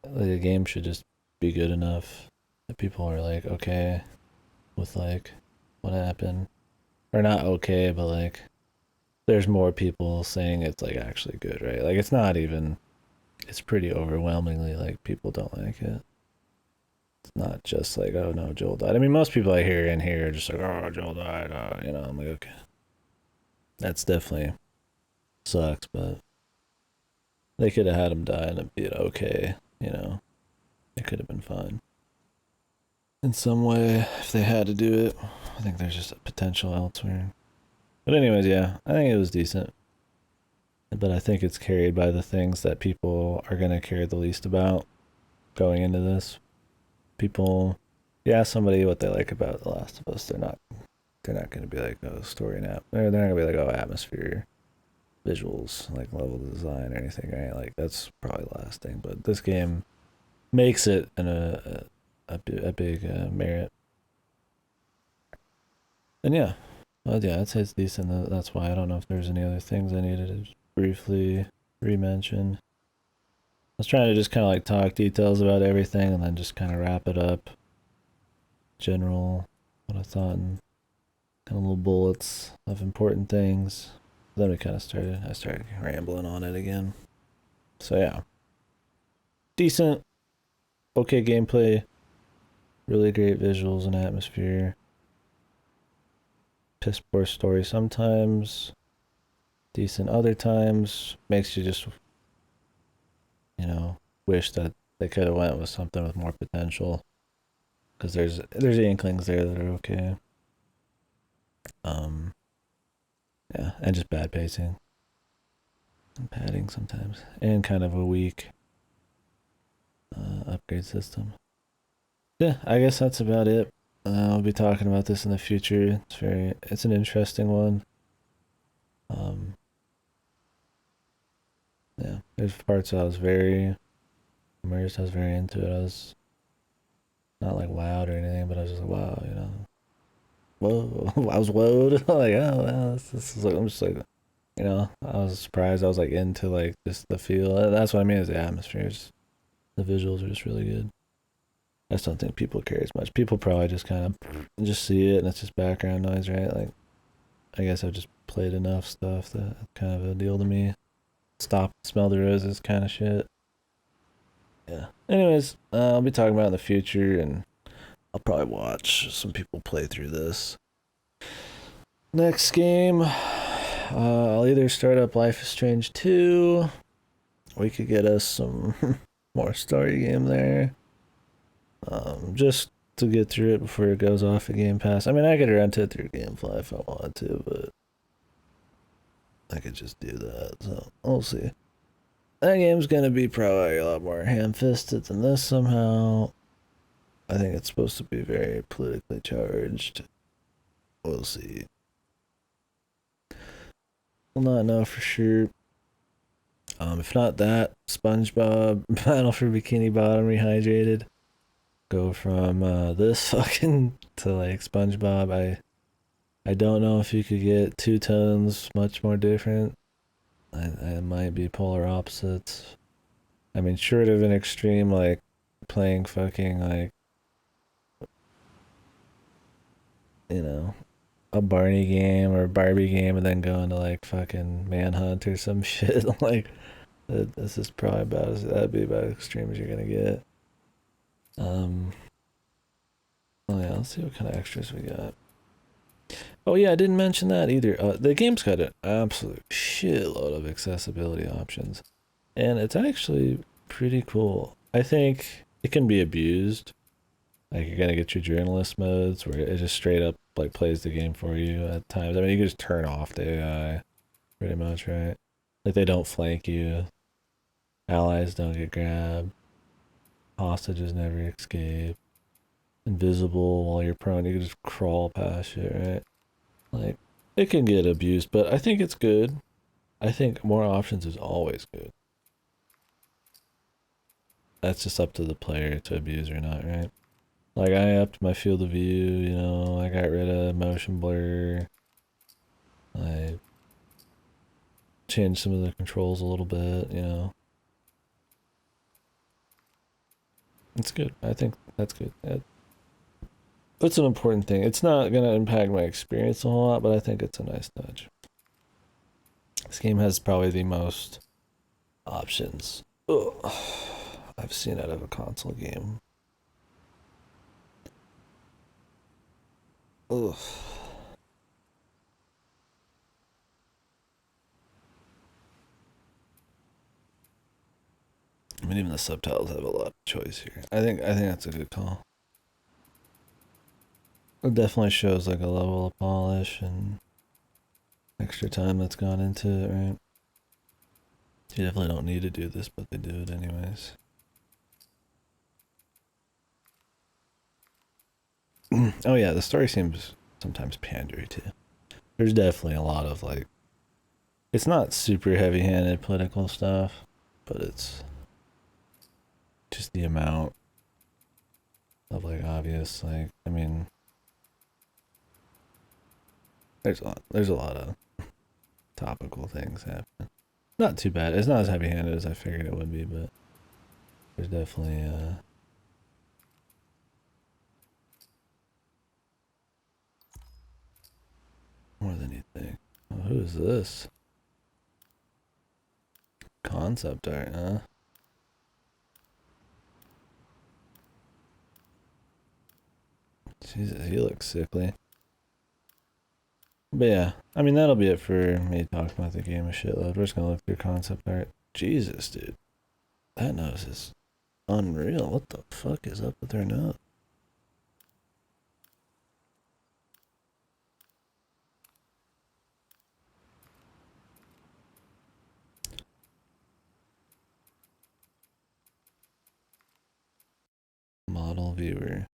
Like, the game should just be good enough that people are like okay with like what happened, or not okay, but like there's more people saying it's like actually good, right? Like it's not even, it's pretty overwhelmingly like people don't like it. It's not just like, oh no, Joel died. I mean, most people I hear in here are just like, oh, Joel died, you know. I'm like, okay, that's definitely sucks, but they could have had him die and it'd be okay. You know, it could have been fine. In some way, if they had to do it, I think there's just a potential elsewhere. But anyways, yeah, I think it was decent. But I think it's carried by the things that people are going to care the least about going into this. People, you ask somebody what they like about The Last of Us, they're not going to be like, oh, story and app. They're not going to be like, oh, atmosphere, visuals, like level design or anything, right? Like that's probably the last thing. But this game makes it a big merit. And yeah, well, yeah, I'd say it's decent. That's why I don't know if there's any other things I needed to briefly re-mention. I was trying to just kind of like talk details about everything and then just kind of wrap it up. General, what I thought, and kind of little bullets of important things. Then I started rambling on it again. So yeah, decent, okay gameplay, really great visuals and atmosphere. Piss poor story sometimes, decent other times. Makes you just, you know, wish that they could have went with something with more potential. Because there's inklings there that are okay. Yeah, and just bad pacing. And padding sometimes. And kind of a weak upgrade system. Yeah, I guess that's about it. I'll be talking about this in the future. It's an interesting one. Yeah, there's parts I was very immersed. I was very into it. I was not like wowed or anything, but I was just like, wow, you know. Whoa, I was wowed. Like, oh, wow, this is like, I'm just like, you know, I was surprised. I was like into like just the feel. That's what I mean is the atmospheres. The visuals are just really good. I just don't think people care as much. People probably just kind of just see it and it's just background noise, right? Like, I guess I've just played enough stuff that it's kind of a deal to me. Stop and smell the roses kind of shit. Yeah. Anyways, I'll be talking about it in the future, and I'll probably watch some people play through this. Next game, I'll either start up Life is Strange 2, we could get us some more story game there. Just to get through it before it goes off of Game Pass. I mean, I could rent it through GameFly if I wanted to, but I could just do that. So we'll see. That game's gonna be probably a lot more ham-fisted than this somehow. I think it's supposed to be very politically charged. We'll see. We'll not know for sure. If not that, SpongeBob Battle for Bikini Bottom Rehydrated. Go from this fucking to like SpongeBob. I don't know if you could get two tones much more different. It might be polar opposites. I mean, short of an extreme like playing fucking like, you know, a Barney game or a Barbie game and then going to like fucking Manhunt or some shit. Like, this is probably that'd be about as extreme as you're gonna get. Oh yeah, let's see what kind of extras we got. Oh yeah, I didn't mention that either. The game's got an absolute shitload of accessibility options, and it's actually pretty cool. I think it can be abused. Like, you're gonna get your journalist modes where it just straight up like plays the game for you at times. I mean, you can just turn off the AI, pretty much, right? Like, they don't flank you, allies don't get grabbed, hostages never escape, invisible while you're prone, you can just crawl past shit, right? Like, it can get abused, but I think it's good. I think more options is always good. That's just up to the player to abuse or not, right? Like, I upped my field of view, you know, I got rid of motion blur. I changed some of the controls a little bit, you know. It's good. I think that's good. That's an important thing. It's not going to impact my experience a whole lot, but I think it's a nice touch. This game has probably the most options I've seen out of a console game. Ugh. I mean, even the subtitles have a lot of choice here. I think that's a good call. It definitely shows like a level of polish and extra time that's gone into it, right? You definitely don't need to do this, but they do it anyways. Oh yeah, the story seems sometimes pandery too. There's definitely a lot of like, it's not super heavy-handed political stuff, but it's just the amount of like obvious, like, I mean, there's a lot of topical things happening. Not too bad. It's not as heavy-handed as I figured it would be, but there's definitely more than you think. Oh, who is this? Concept art, huh? Jesus, he looks sickly. But yeah, I mean, that'll be it for me talking about the game a shitload. We're just gonna look through concept art. Jesus, dude. That nose is unreal. What the fuck is up with their nose? Model viewer.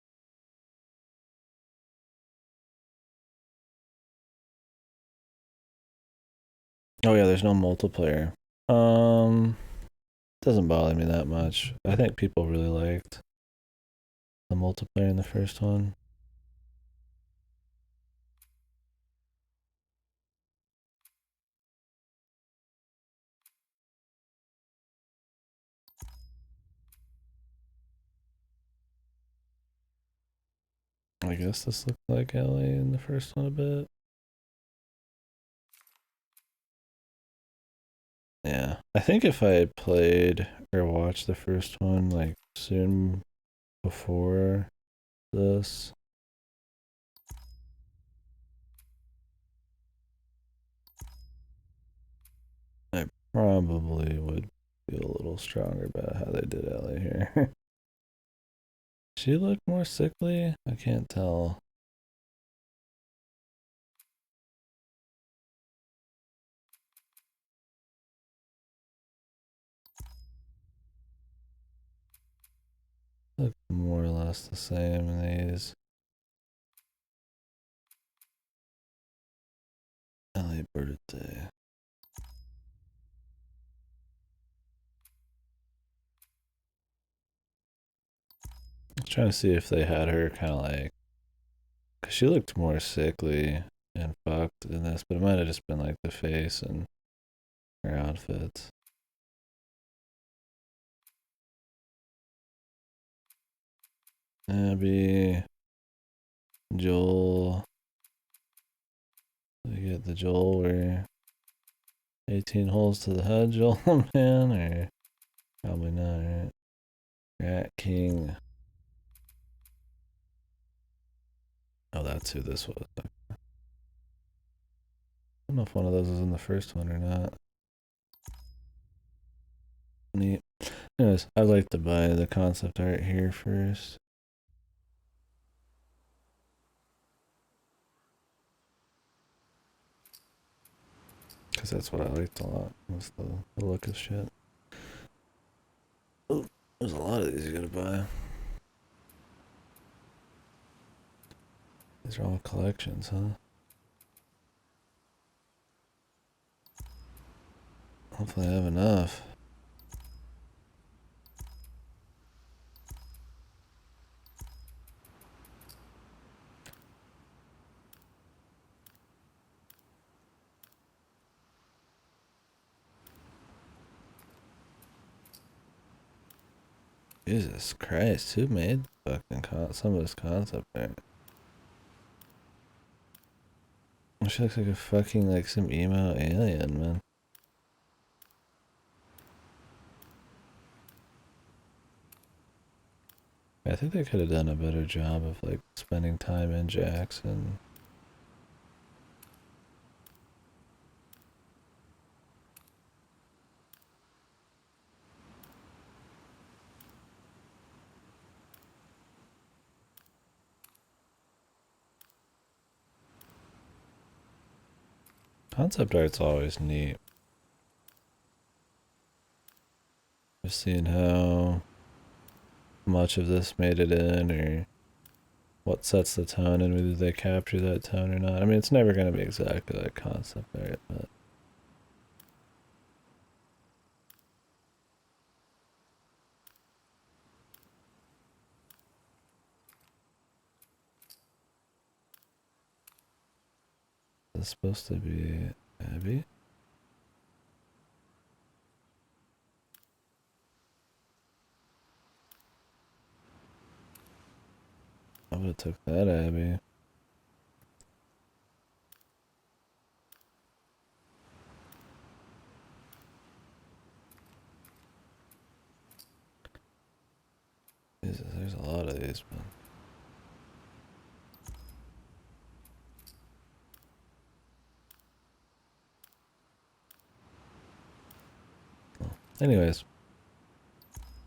Oh yeah, there's no multiplayer. Doesn't bother me that much. I think people really liked the multiplayer in the first one. I guess this looked like LA in the first one a bit. Yeah, I think if I had played or watched the first one like soon before this, I probably would feel a little stronger about how they did Ellie here. She looked more sickly? I can't tell. Look more or less the same in these. Ellie birthday. I was trying to see if they had her kind of like, cause she looked more sickly and fucked in this, but it might have just been like the face and her outfits. Abby, Joel. We get the Joel where 18 holes to the head, Joel, man, or probably not, right? Rat King. Oh, that's who this was. I don't know if one of those was in the first one or not. Neat. Anyways, I'd like to buy the concept art here first. Because that's what I liked a lot, was the look of shit. Oh, there's a lot of these you gotta buy. These are all collections, huh? Hopefully I have enough. Jesus Christ, who made fucking some of this concept art? She looks like a fucking, like, some emo alien, man. I think they could have done a better job of, like, spending time in Jackson. Concept art's always neat. Just seeing how much of this made it in, or what sets the tone, and whether they capture that tone or not. I mean, it's never going to be exactly like concept art, but it's supposed to be Abby. I would have took that Abby. Jesus, there's a lot of these, man. Anyways,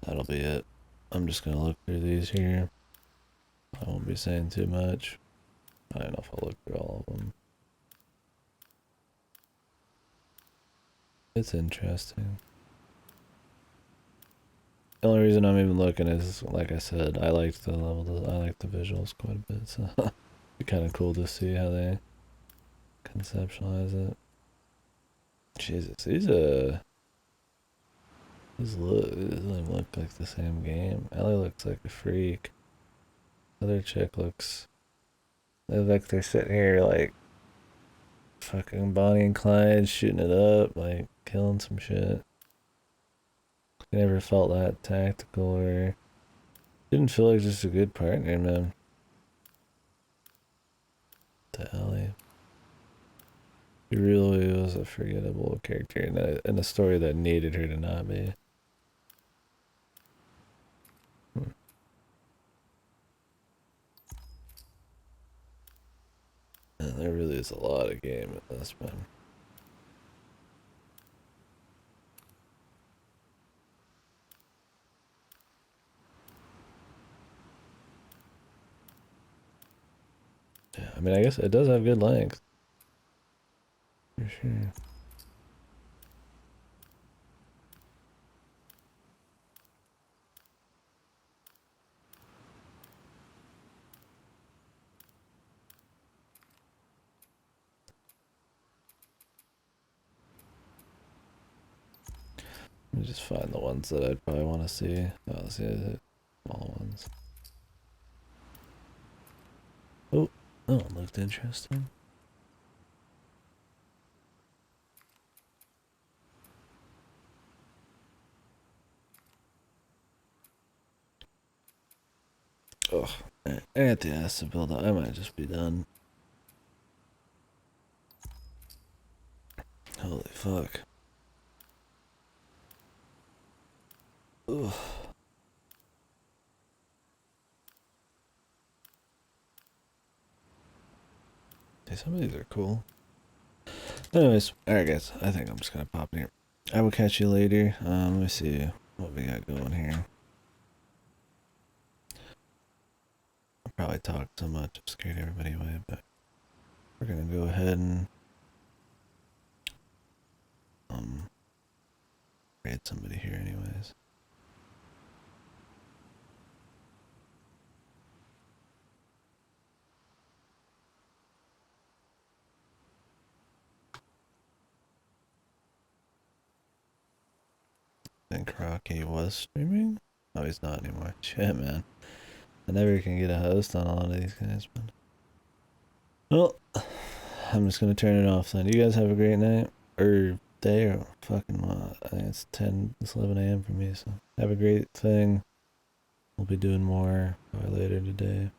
that'll be it. I'm just gonna look through these here. I won't be saying too much. I don't know if I'll look through all of them. It's interesting. The only reason I'm even looking is, like I said, I liked the level, I like the visuals quite a bit, so it'd be kind of cool to see how they conceptualize it. Jesus, these don't even look like the same game. Ellie looks like a freak. Other chick looks, they look like they're sitting here like fucking Bonnie and Clyde shooting it up, like killing some shit. I never felt that tactical or didn't feel like just a good partner, man. To Ellie. She really was a forgettable character in a story that needed her to not be. And there really is a lot of game in this, man. I mean, I guess it does have good length. For sure. Let me just find the ones that I'd probably want to see. Oh, let's see the small ones. Oh, that one looked interesting. Ugh, at the ass to build up. I might just be done. Holy fuck. Ugh. Hey, some of these are cool. Anyways, alright guys, I think I'm just gonna pop in here. I will catch you later. Let me see what we got going here. I'll probably talk so much, I've scared everybody away, but we're gonna go ahead and raid somebody here anyways. I think Rocky was streaming? No, he's not anymore. Shit, man. I never can get a host on a lot of these guys, but... Well, I'm just gonna turn it off then. You guys have a great night. Or day, or fucking what? I think it's 11 a.m. for me, so have a great thing. We'll be doing more probably later today.